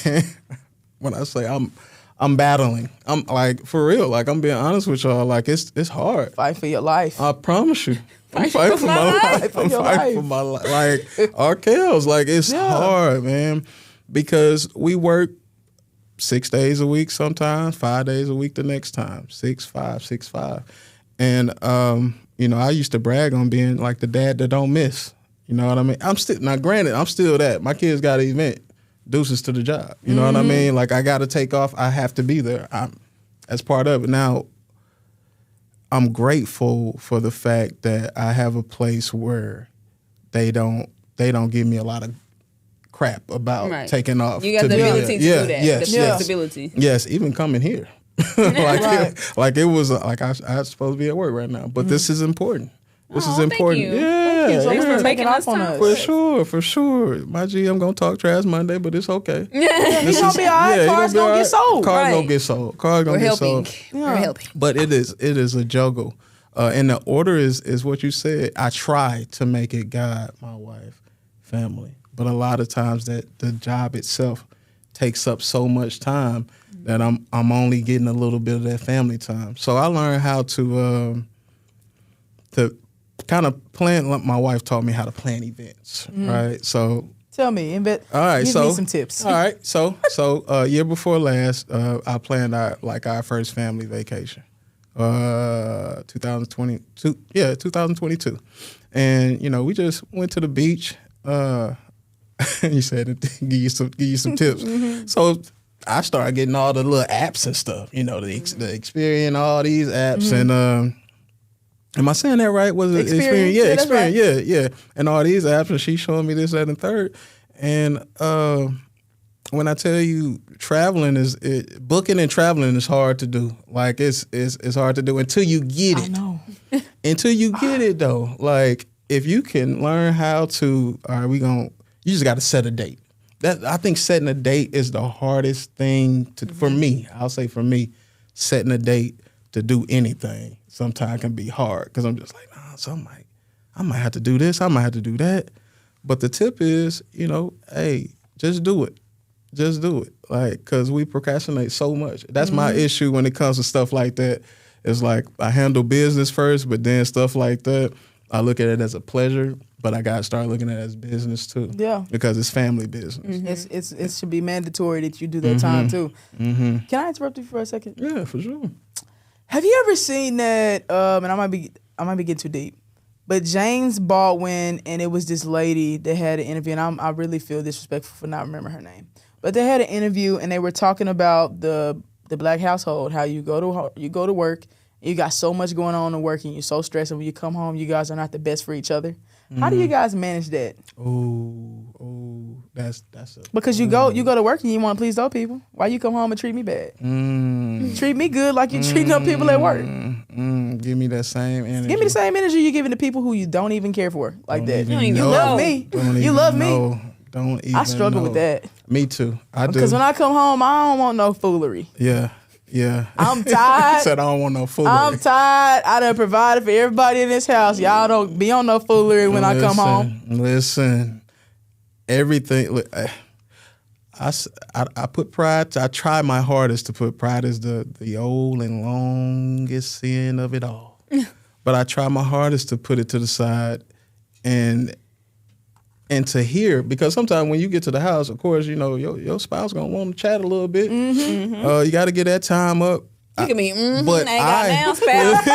When I say I'm battling, I'm like for real. Like I'm being honest with y'all. Like it's hard. Fight for your life. I promise you. I'm fighting for my life. I'm your fighting for life. my life. Like Arkels, like it's hard, man, because we work 6 days a week sometimes, 5 days a week the next time, 6, 5, 6, 5. And you know, I used to brag on being like the dad that don't miss. You know what I mean? I'm still now. Granted, I'm still that. My kids got an event. Deuces to the job. You know what I mean? Like I got to take off. I have to be there. That's part of it. Now, I'm grateful for the fact that I have a place where they don't give me a lot of crap about taking off. You got the ability to do that. Yes, the flexibility. Yes, even coming here. like it was like I was supposed to be at work right now, but this is important. This is important. Thank you. Yeah, Thank you. Thanks for taking us on time. us. for sure. My G, I'm gonna talk trash Monday, but it's okay. He's gonna be all right. Cars gonna get sold. Cars gonna get sold. Cars gonna get sold. We're helping. But it is a juggle, and the order is what you said. I try to make it God, my wife, family, but a lot of times that the job itself takes up so much time that I'm only getting a little bit of that family time. So I learned how to kind of plan. Like my wife taught me how to plan events, right? So tell me, all right, give me some tips. All right, so year before last, I planned our first family vacation, 2022. Yeah, 2022, and we just went to the beach. You said give you some tips. So I started getting all the little apps and stuff. The Experian, all these apps and. Am I saying that right? Was it Experian? Yeah, Experian. Right. Yeah. And all these apps, and she's showing me this, that, and third. And when I tell you, booking and traveling is hard to do. Like it's hard to do until you get it. I know. Until you get it though. Like if you can learn how to, you just got to set a date. I think setting a date is the hardest thing for me. I'll say for me, setting a date to do anything sometimes can be hard because I'm just like, nah, so I might have to do this, I might have to do that. But the tip is, hey, just do it. Just do it. Like, because we procrastinate so much. That's my issue when it comes to stuff like that. It's like I handle business first, but then stuff like that, I look at it as a pleasure, but I got to start looking at it as business too. Yeah. Because it's family business. It should be mandatory that you do that time too. Can I interrupt you for a second? Yeah, for sure. Have you ever seen that? And I might be getting too deep, but James Baldwin and it was this lady that had an interview, and I really feel disrespectful for not remembering her name, but they had an interview and they were talking about the black household, how you go to work, you got so much going on in work, and you're so stressed, and when you come home, you guys are not the best for each other. How do you guys manage that? That's because you go to work and you want to please those people. Why you come home and treat me bad? Treat me good like you treat them people at work. Give me that same energy. Give me the same energy you're giving to people who you don't even care for like that. You love me. You love me. Don't even. I struggle with that. Me too. I do. Because when I come home, I don't want no foolery. Yeah. I'm tired. Said I don't want no foolery. I'm tired. I done provided for everybody in this house. Y'all don't be on no foolery when I come home. Listen, everything. I put pride. I try my hardest to put pride as the old and longest sin of it all. But I try my hardest to put it to the side and to hear, because sometimes when you get to the house, of course, your spouse gonna want to chat a little bit. You got to get that time up. You can be, but ain't got nails fast.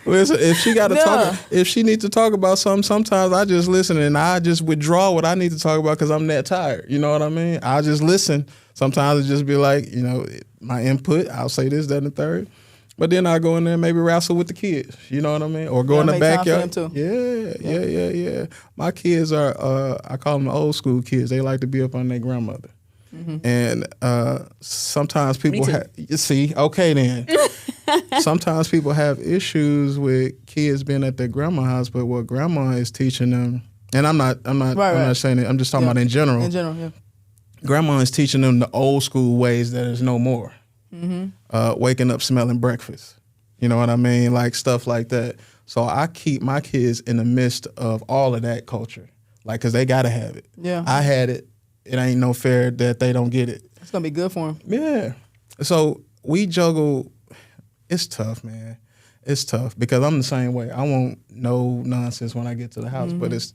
Listen, if she got to talk, if she needs to talk about something, sometimes I just listen and I just withdraw what I need to talk about because I'm that tired. You know what I mean? I just listen. Sometimes it just be like, my input. I'll say this, that, and the third. But then I go in there and maybe wrestle with the kids. You know what I mean? Or go in the backyard. Yeah. My kids are, I call them the old school kids. They like to be up on their grandmother. And sometimes people sometimes people have issues with kids being at their grandma's house, but what grandma is teaching them, and I'm not saying it, I'm just talking about in general. In general, yeah. Grandma is teaching them the old school ways that is no more. Waking up smelling breakfast. You know what I mean? Like stuff like that. So I keep my kids in the midst of all of that culture. Like, because they got to have it. Yeah. I had it. It ain't no fair that they don't get it. It's going to be good for them. Yeah. So we juggle. It's tough, man. It's tough because I'm the same way. I want no nonsense when I get to the house, but it's...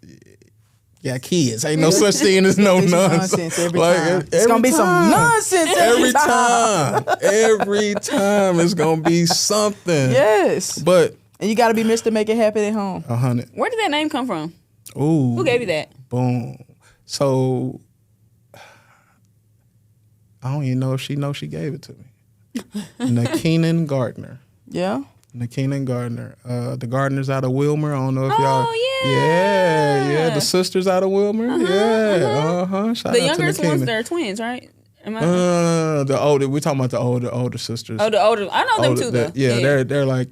Yeah, kids. Ain't no such thing as no nonsense. Every time. It's going to be some nonsense every time. Every time it's going to be something. Yes. And you got to be Mr. Make It Happen at home. 100. Where did that name come from? Ooh. Who gave you that? Boom. So, I don't even know if she knows she gave it to me. Nakeenan Gardner. Yeah? Nakina and Gardner. The Gardners out of Wilmer. I don't know if y'all. Oh, Yeah. The sisters out of Wilmer. Shout The out to youngest ones, Nakina. they're twins, right? Am I? The older. We're talking about the older sisters. Oh, the older. I know them too, though. They're like,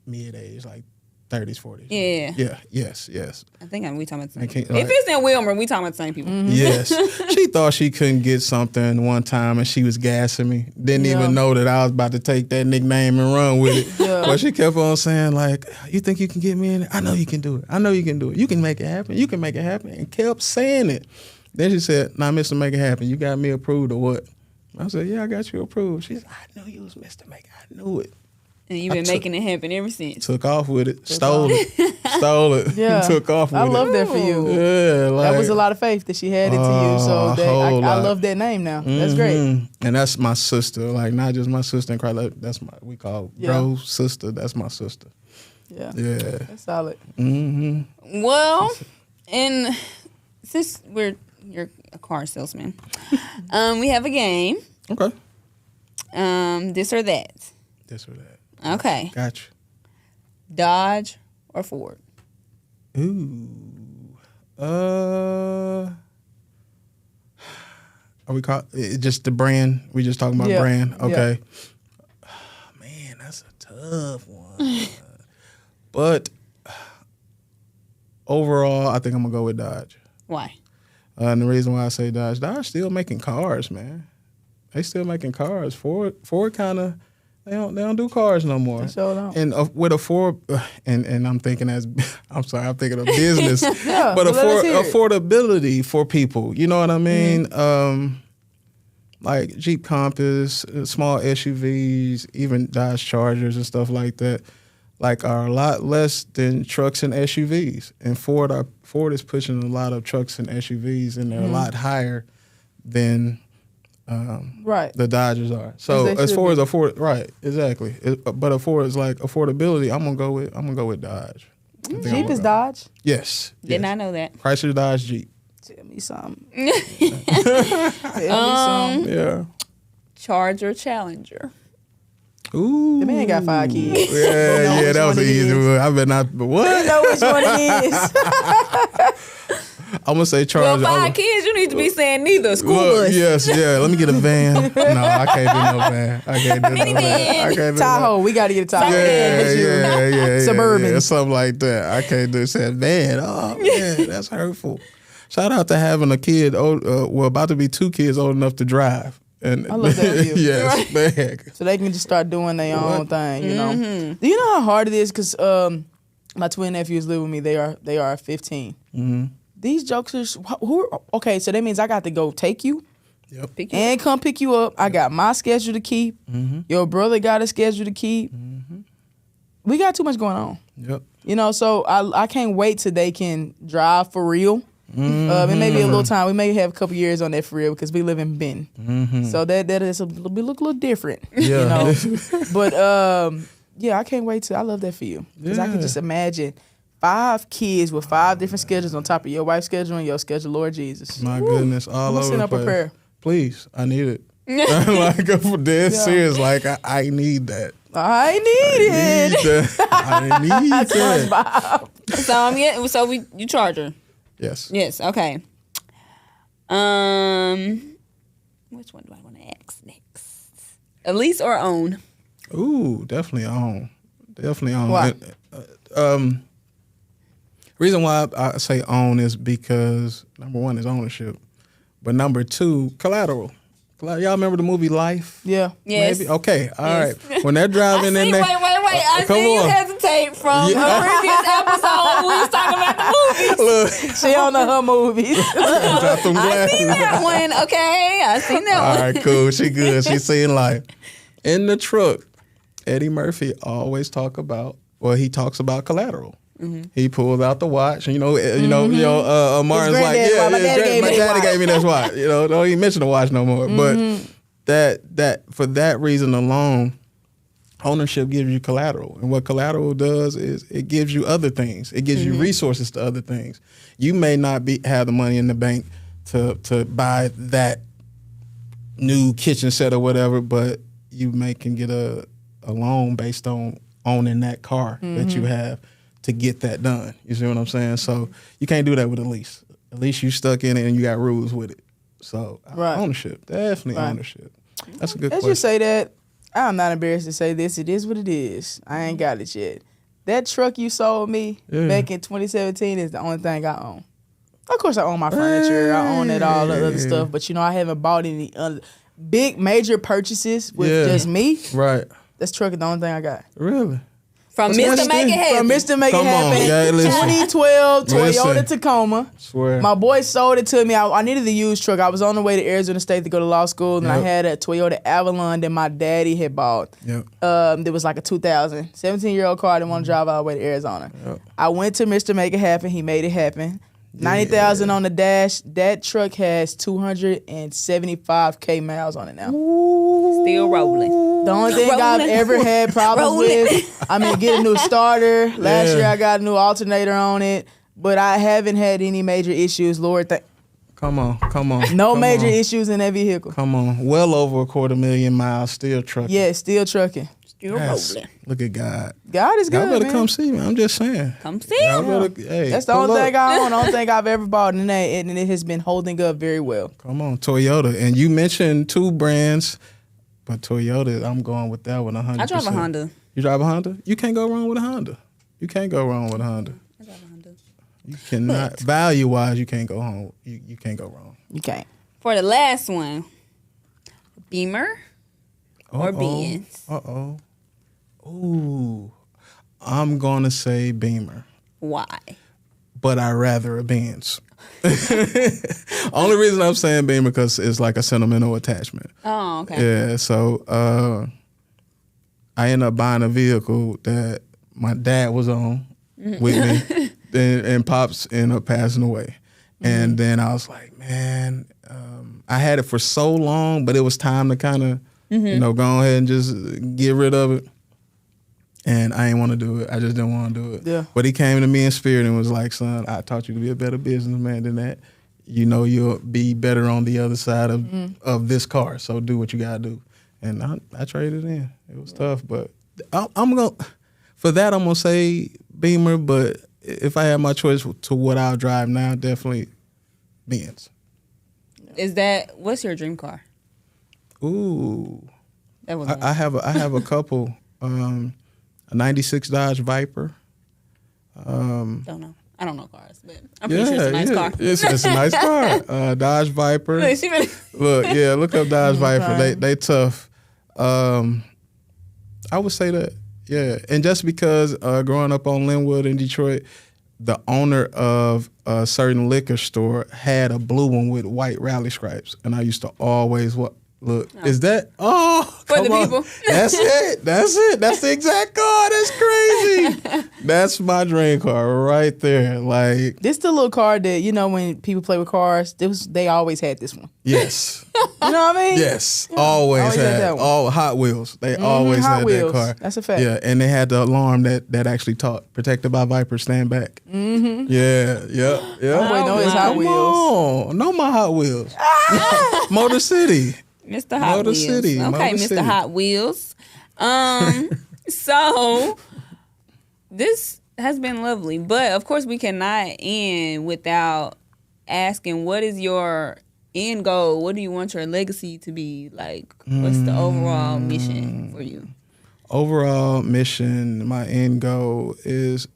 mid-age, like 30s, 40s. Yeah. Yeah. Yes. I think we talking about the same. can't, If it's in Wilmer, we talking about the same people. Yes. She thought she couldn't get something one time and she was gassing me. Didn't even know that I was about to take that nickname and run with it. But she kept on saying, like, you think you can get me in it? I know you can do it. You can make it happen. You can make it happen. And kept saying it. Then she said, nah, Mr. Make It Happen, you got me approved or what? I said, yeah, I got you approved. She said, I knew you was Mr. Make It. I knew it. And you've been making it happen ever since. Took off with it. Stole it. Yeah. Took off with it. I love that for you. Yeah, like, that was a lot of faith that she had into you. So I love that name now. That's great. And that's my sister. Like, not just my sister in Christ. That's we call bro sister. That's my sister. Yeah. That's solid. Well, and since you're a car salesman, we have a game. Okay. This or that. This or that. Okay. Gotcha. Dodge or Ford? Ooh. Are we just the brand? We just talking about brand? Okay. Yeah. Man, that's a tough one. But overall, I think I'm gonna go with Dodge. Why? And the reason why I say Dodge still making cars, man. They still making cars. Ford kind of. They don't do cars no more. They sure don't. And with a Ford, and I'm thinking I'm thinking of business, but affordability for people. You know what I mean? Like Jeep Compass, small SUVs, even Dodge Chargers and stuff like that, like are a lot less than trucks and SUVs. And Ford is pushing a lot of trucks and SUVs, and they're a lot higher than. The Dodgers are. So as far as right, exactly. But as far as like affordability, I'm gonna go with Dodge. Jeep is Dodge? Yes. Did not know that. Chrysler, Dodge, Jeep. Tell me something. Yeah. Charger, Challenger. Ooh. The man got 5 kids. Yeah, that was an easy one. I bet not. What? You know which one it is. I'm gonna say Charger. Well, 5 kids, you need to be saying neither. School bus. Yes, yeah. Let me get a van. No, I can't do no van. I can't do no van. Tahoe. We got to get a Tahoe. Yeah. Suburban. Yeah, something like that. I can't do said van. Oh man, that's hurtful. Shout out to having a kid. About to be 2 kids old enough to drive. And I love that for you. Yes, man. So they can just start doing their own thing. You know. Do you know how hard it is? Because my twin nephews live with me. They are 15. Mm-hmm. These jokesters, okay, so that means I got to go take you and come pick you up. I got my schedule to keep. Mm-hmm. Your brother got a schedule to keep. Mm-hmm. We got too much going on. Yep. You know, so I can't wait till they can drive for real. Mm-hmm. It may be a little time. We may have a couple years on that for real because we live in Benton. Mm-hmm. So that is look a little different. Yeah. You know? But I can't wait till I love that for you. Because I can just imagine 5 kids with 5 different schedules on top of your wife's schedule and your schedule, Lord Jesus. My goodness, all over the place. A prayer. Please, I need it. Like, I'm dead serious. Like, I need that. I need it. I need that. So you Charger. Yes. Yes. Okay. Which one do I want to ask next? Lease or own? Ooh, definitely own. Definitely own. Why? Reason why I say own is because number 1 is ownership, but number 2, collateral. Y'all remember the movie Life? Yeah. Yes. Maybe? Okay. All right. When they're driving in there. Wait. I see you hesitate from a previous episode when we was talking about the movies. Look. She don't know her movies. Drop them glasses. I seen that one. Okay. I seen that one. All right, cool. She good. She seen Life. In the truck, Eddie Murphy always talks about collateral. Mm-hmm. He pulls out the watch, and Martin's like, my daddy gave me this watch. Don't even mention the watch no more. Mm-hmm. But that for that reason alone, ownership gives you collateral, and what collateral does is it gives you other things. It gives you resources to other things. You may not have the money in the bank to buy that new kitchen set or whatever, but you can get a a loan based on owning that car that you have to get that done. You see what I'm saying? So you can't do that with a lease. At least you stuck in it and you got rules with it. So ownership, definitely ownership. That's a good question. As you say that, I'm not embarrassed to say this. It is what it is. I ain't got it yet. That truck you sold me back in 2017 is the only thing I own. Of course, I own my furniture. I own all the other stuff. But, I haven't bought any other big major purchases with just me. Right. This truck is the only thing I got. Really? From Mr. Make It Happen. From Mr. Make It Happen. Yeah, 2012 Toyota Tacoma. Swear. My boy sold it to me. I needed a used truck. I was on the way to Arizona State to go to law school, and I had a Toyota Avalon that my daddy had bought. Yep. There was like a 2000, 17-year-old car. I didn't want to drive all the way to Arizona. Yep. I went to Mr. Make It Happen. He made it happen. 90,000 on the dash. That truck has 275K miles on it now. Still rolling. The only thing I've ever had problems with, get a new starter. Last year I got a new alternator on it, but I haven't had any major issues. Lord, come on. No major issues in that vehicle. Come on. Well over 250,000 miles, still trucking. Yeah, still trucking. Still rolling. Look at God. God is good, Y'all better man. come see me. I'm just saying. Come see him. Hey, that's the only thing I own. The only thing I've ever bought, and it has been holding up very well. Come on, Toyota. And you mentioned two brands, but Toyota, I'm going with that one 100%. I drive a Honda. You drive a Honda? You can't go wrong with a Honda. You can't go wrong with a Honda. I drive a Honda. You cannot, value-wise, you can't go home. You can't go wrong. You can't. For the last one, Beamer or Benz? Ooh, I'm going to say Beamer. Why? But I'd rather a Benz. Only reason I'm saying Beamer because it's like a sentimental attachment. Oh, okay. Yeah, so I ended up buying a vehicle that my dad was on with me, and Pops ended up passing away. And then I was like, man, I had it for so long, but it was time to kind of, go ahead and just get rid of it. And I didn't want to do it. I just didn't want to do it. Yeah. But he came to me in spirit and was like, son, I taught you to be a better businessman than that. You'll be better on the other side of this car. So do what you got to do. And I traded in. It was tough. But I'm going to say Beamer. But if I had my choice to what I'll drive now, definitely Benz. What's your dream car? Ooh. That was I have a couple. A 96 Dodge Viper. Don't know. I don't know cars, but I'm pretty sure it's a nice car. It's a nice car. Dodge Viper. Look up Dodge Viper. They tough. I would say that, yeah. And just because growing up on Linwood in Detroit, the owner of a certain liquor store had a blue one with white rally stripes, and I used to always look, is that? Oh, for the people. That's it. That's the exact car. That's crazy. That's my dream car right there. Like, this the little car that, when people play with cars, they always had this one. Yes. You know what I mean? Yes. Always had that one. All Hot Wheels. They always Hot had Wheels. that car. That's a fact. Yeah, and they had the alarm that actually taught protected by Viper, stand back. Mm-hmm. Yeah. Boy, know his Hot Wheels. Know my Hot Wheels. Motor City. Mr. Hot Motor Wheels. City. Okay, Motor Mr. City. Hot Wheels. So this has been lovely, but of course we cannot end without asking, what is your end goal? What do you want your legacy to be? Like, what's the overall mission for you? Overall mission, my end goal is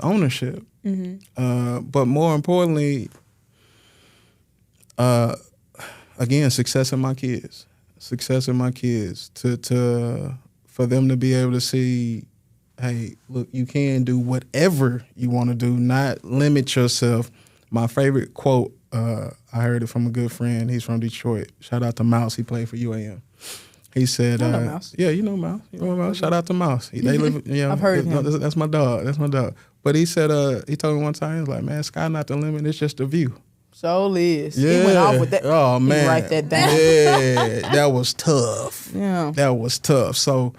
ownership. But more importantly, again, success in my kids. For them to be able to see, hey, look, you can do whatever you want to do, not limit yourself. My favorite quote, I heard it from a good friend. He's from Detroit. Shout out to Mouse. He played for UAM. He said, I know Mouse. Yeah, you know Mouse. Shout out to Mouse. They live, I've heard of him. That's my dog. But he said, he told me one time, he was like, man, sky not the limit, it's just the view. So Liz. Yeah. He went off with that. Oh, man. He write that down. Yeah, that was tough. Yeah. That was tough. So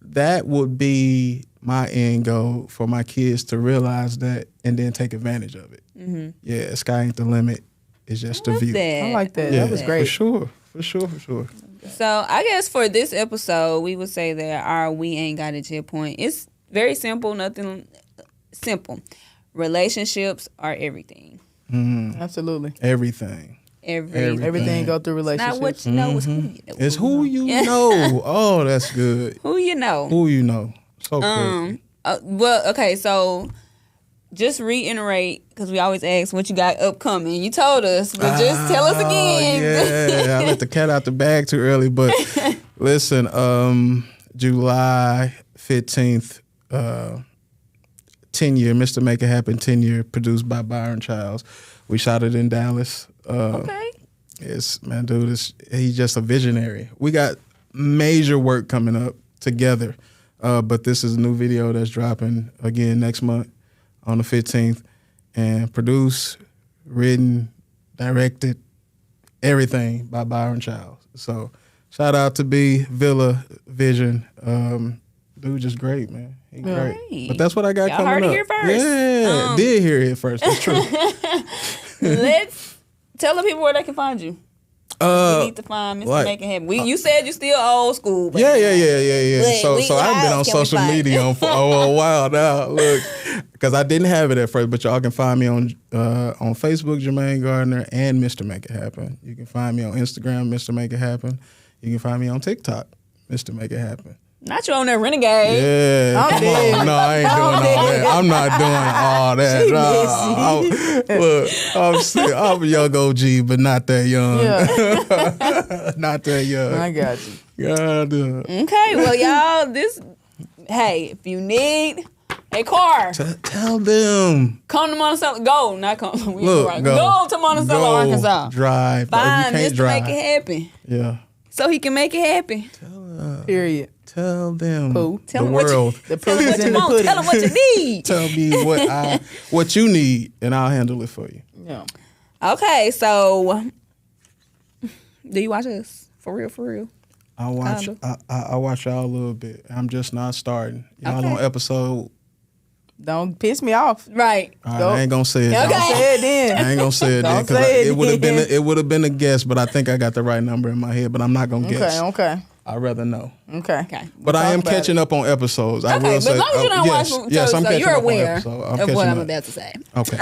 that would be my end goal for my kids to realize that and then take advantage of it. Mm-hmm. Yeah, sky ain't the limit. It's just the view. That. I like that. Yeah, That was great. For For sure. So I guess for this episode, we would say that our we ain't got it yet point. It's very simple, nothing simple. Relationships are everything. Absolutely. Everything Everything go through relationships. Not what you know, it's who you know. It's who you know. Oh, that's good. Who you know. Who you know. So good. Well, okay, so just reiterate, because we always ask what you got upcoming. You told us, but just tell us again. Yeah, I let the cat out the bag too early. But listen, July 15th, 10-year, Mr. Make It Happen 10-year, produced by Byron Childs. We shot it in Dallas. Okay. It's, man, dude, he's just a visionary. We got major work coming up together. But this is a new video that's dropping again next month on the 15th. And produced, written, directed, everything by Byron Childs. So shout out to B, Villa, Vision. Dude, just great, man. He great. But that's what I got Y'all coming heard up. it here first. Yeah, did hear it first. It's true. Let's tell the people where they can find you. We need to find Mr. Make It Happen. You said you still old school. But Yeah. Look, So I've been on social media for a while now. Look, because I didn't have it at first, but y'all can find me on Facebook, Jermaine Gardner, and Mr. Make It Happen. You can find me on Instagram, Mr. Make It Happen. You can find me on TikTok, Mr. Make It Happen. not you on that renegade. Yeah, come on. No, I ain't doing all that. I'm not doing all that. I'm a young OG, but not that young. Yeah. Not that young. I got you. God, Okay, well, y'all, hey, if you need a car, tell them. come to Monticello. Go, not come. Look, go to Monticello, Arkansas. Drive. Find If you can't Mr. drive. Make It Happen. Yeah. So he can make it happen. Period. Tell them. Pooh. Tell the them what you- world. The Tell proof him is what in you the want. pudding. Tell him what you need. Tell me what you need, and I'll handle it for you. Yeah. Okay, so do you watch us? For real? I watch. Kinda. I watch y'all a little bit. I'm just not starting. Y'all Okay. on episode. Don't piss me off. Right. All right, I ain't gonna say it. Okay. Don't say it then. I ain't gonna say it then Don't because say it it would have been then. it would have been a guess, but I think I got the right number in my head. But I'm not gonna guess. Okay. I'd rather know. Okay. But I am catching up on episodes. I Okay, will but say, as long as you don't yes, watch, yes, so I'm catching you're up on aware episode. I'm of catching what I'm up. about to say. Okay.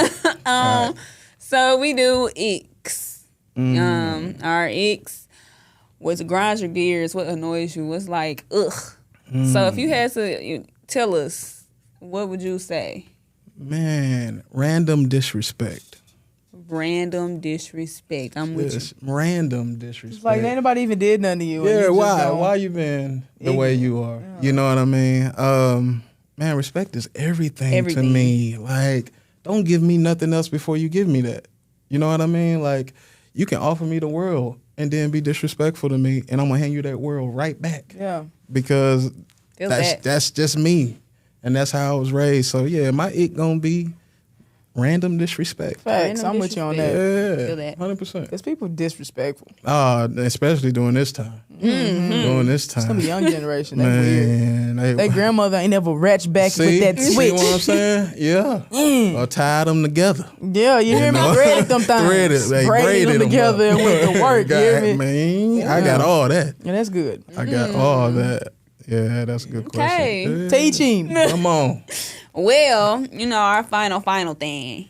So we do X. Our X. What grinds your gears? What annoys you? What's like ugh? So if you had to tell us, what would you say? Man, random disrespect. Random disrespect. I'm with Yes, random disrespect. It's like ain't nobody even did nothing to you. and Yeah, you just why? don't- Why you been the way you are? You know what I mean? Man, respect is everything to me. Like, don't give me nothing else before you give me that. You know what I mean? Like, you can offer me the world and then be disrespectful to me, and I'm gonna hand you that world right back. Yeah. Because Feel that. that's just me, and that's how I was raised. So yeah, my it gonna be random disrespect. Facts. Random I'm with you on disrespect. that. Feel Yeah, that. 100%. Because people disrespectful. Especially during this time. During this time. Some young generation. They weird. Man, Their grandmother ain't never ratchet back with that See switch. what I'm saying? Yeah. Or tie them together. Yeah, you hear me? know? Threaded them things. Threaded, they braided them together and went to work. You hear me? Man, I got all that. Yeah, that's good. I got all that. Yeah, that's a good Okay. question. Yeah. Teach him. Come on. Well, our final thing.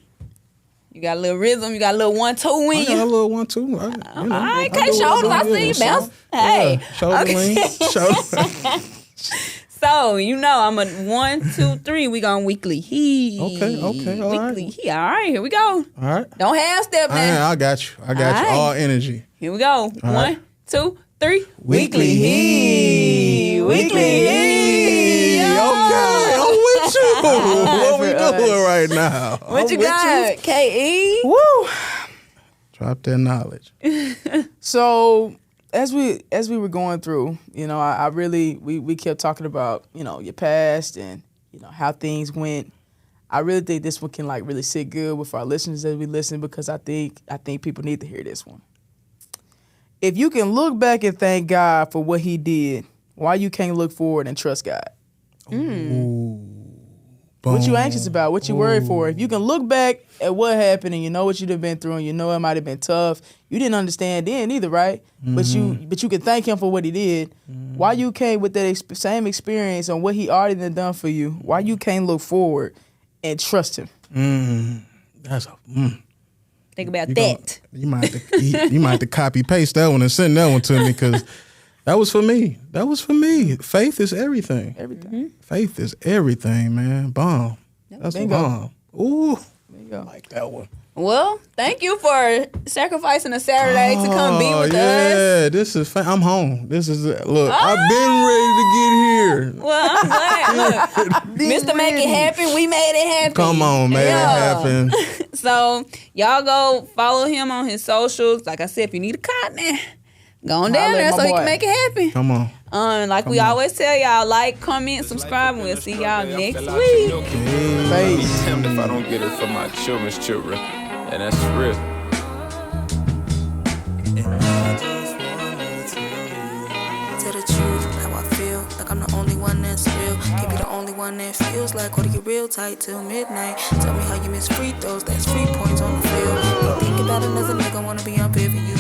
You got a little rhythm. You got a little 1-2 in I got a you. little 1-2. All right, okay, shoulders. I see you bounce. Hey. Shoulder lean. Shoulder. So, I'm a 1, 2, 3. We going weekly he. Okay, all right. Weekly he. All right, here we go. All right. Don't half step now. I got you. I got All you. right. All energy. Here we go. All 1, right. 2, 3. Weekly he. Weekly he. Okay, I'm with you. What we For us. doing right now? What you got? K.E.? Woo. Drop that knowledge. So as we were going through, I really we kept talking about, your past and, how things went. I really think this one can really sit good with our listeners as we listen, because I think people need to hear this one. If you can look back and thank God for what he did, why you can't look forward and trust God? Ooh. What you anxious about? What you worried for? If you can look back at what happened and you know what you'd have been through and you know it might have been tough, you didn't understand then either, right? But you can thank him for what he did. Why you can't, with that same experience on what he already done for you, why you can't look forward and trust him? That's a. Think about that. You might have to copy paste that one and send that one to me because that was for me. That was for me. Faith is everything. Everything. Faith is everything, man. Bomb. That's a bomb. Ooh, I like that one. Well, thank you for sacrificing a Saturday to come be with us. Yeah, this is. I'm home. This is. Look, I've been ready to get here. Well, I'm glad. Look, Mr. Make It Happen, we made it happen. Come on, made it happen. So y'all go follow him on his socials. Like I said, if you need a cotton, go on down there so he can make it happen. Come on. Like we always tell y'all, like, comment, subscribe, and we'll see y'all next week. Damned if I don't get it for my children's children. And that's real. Tell the truth, how I feel. Like I'm the only one that's real. Can't be the only one that feels like hold you real tight till midnight. Tell me how you miss free throws, that's 3 points on the field. You think about another nigga, wanna be unfair for you.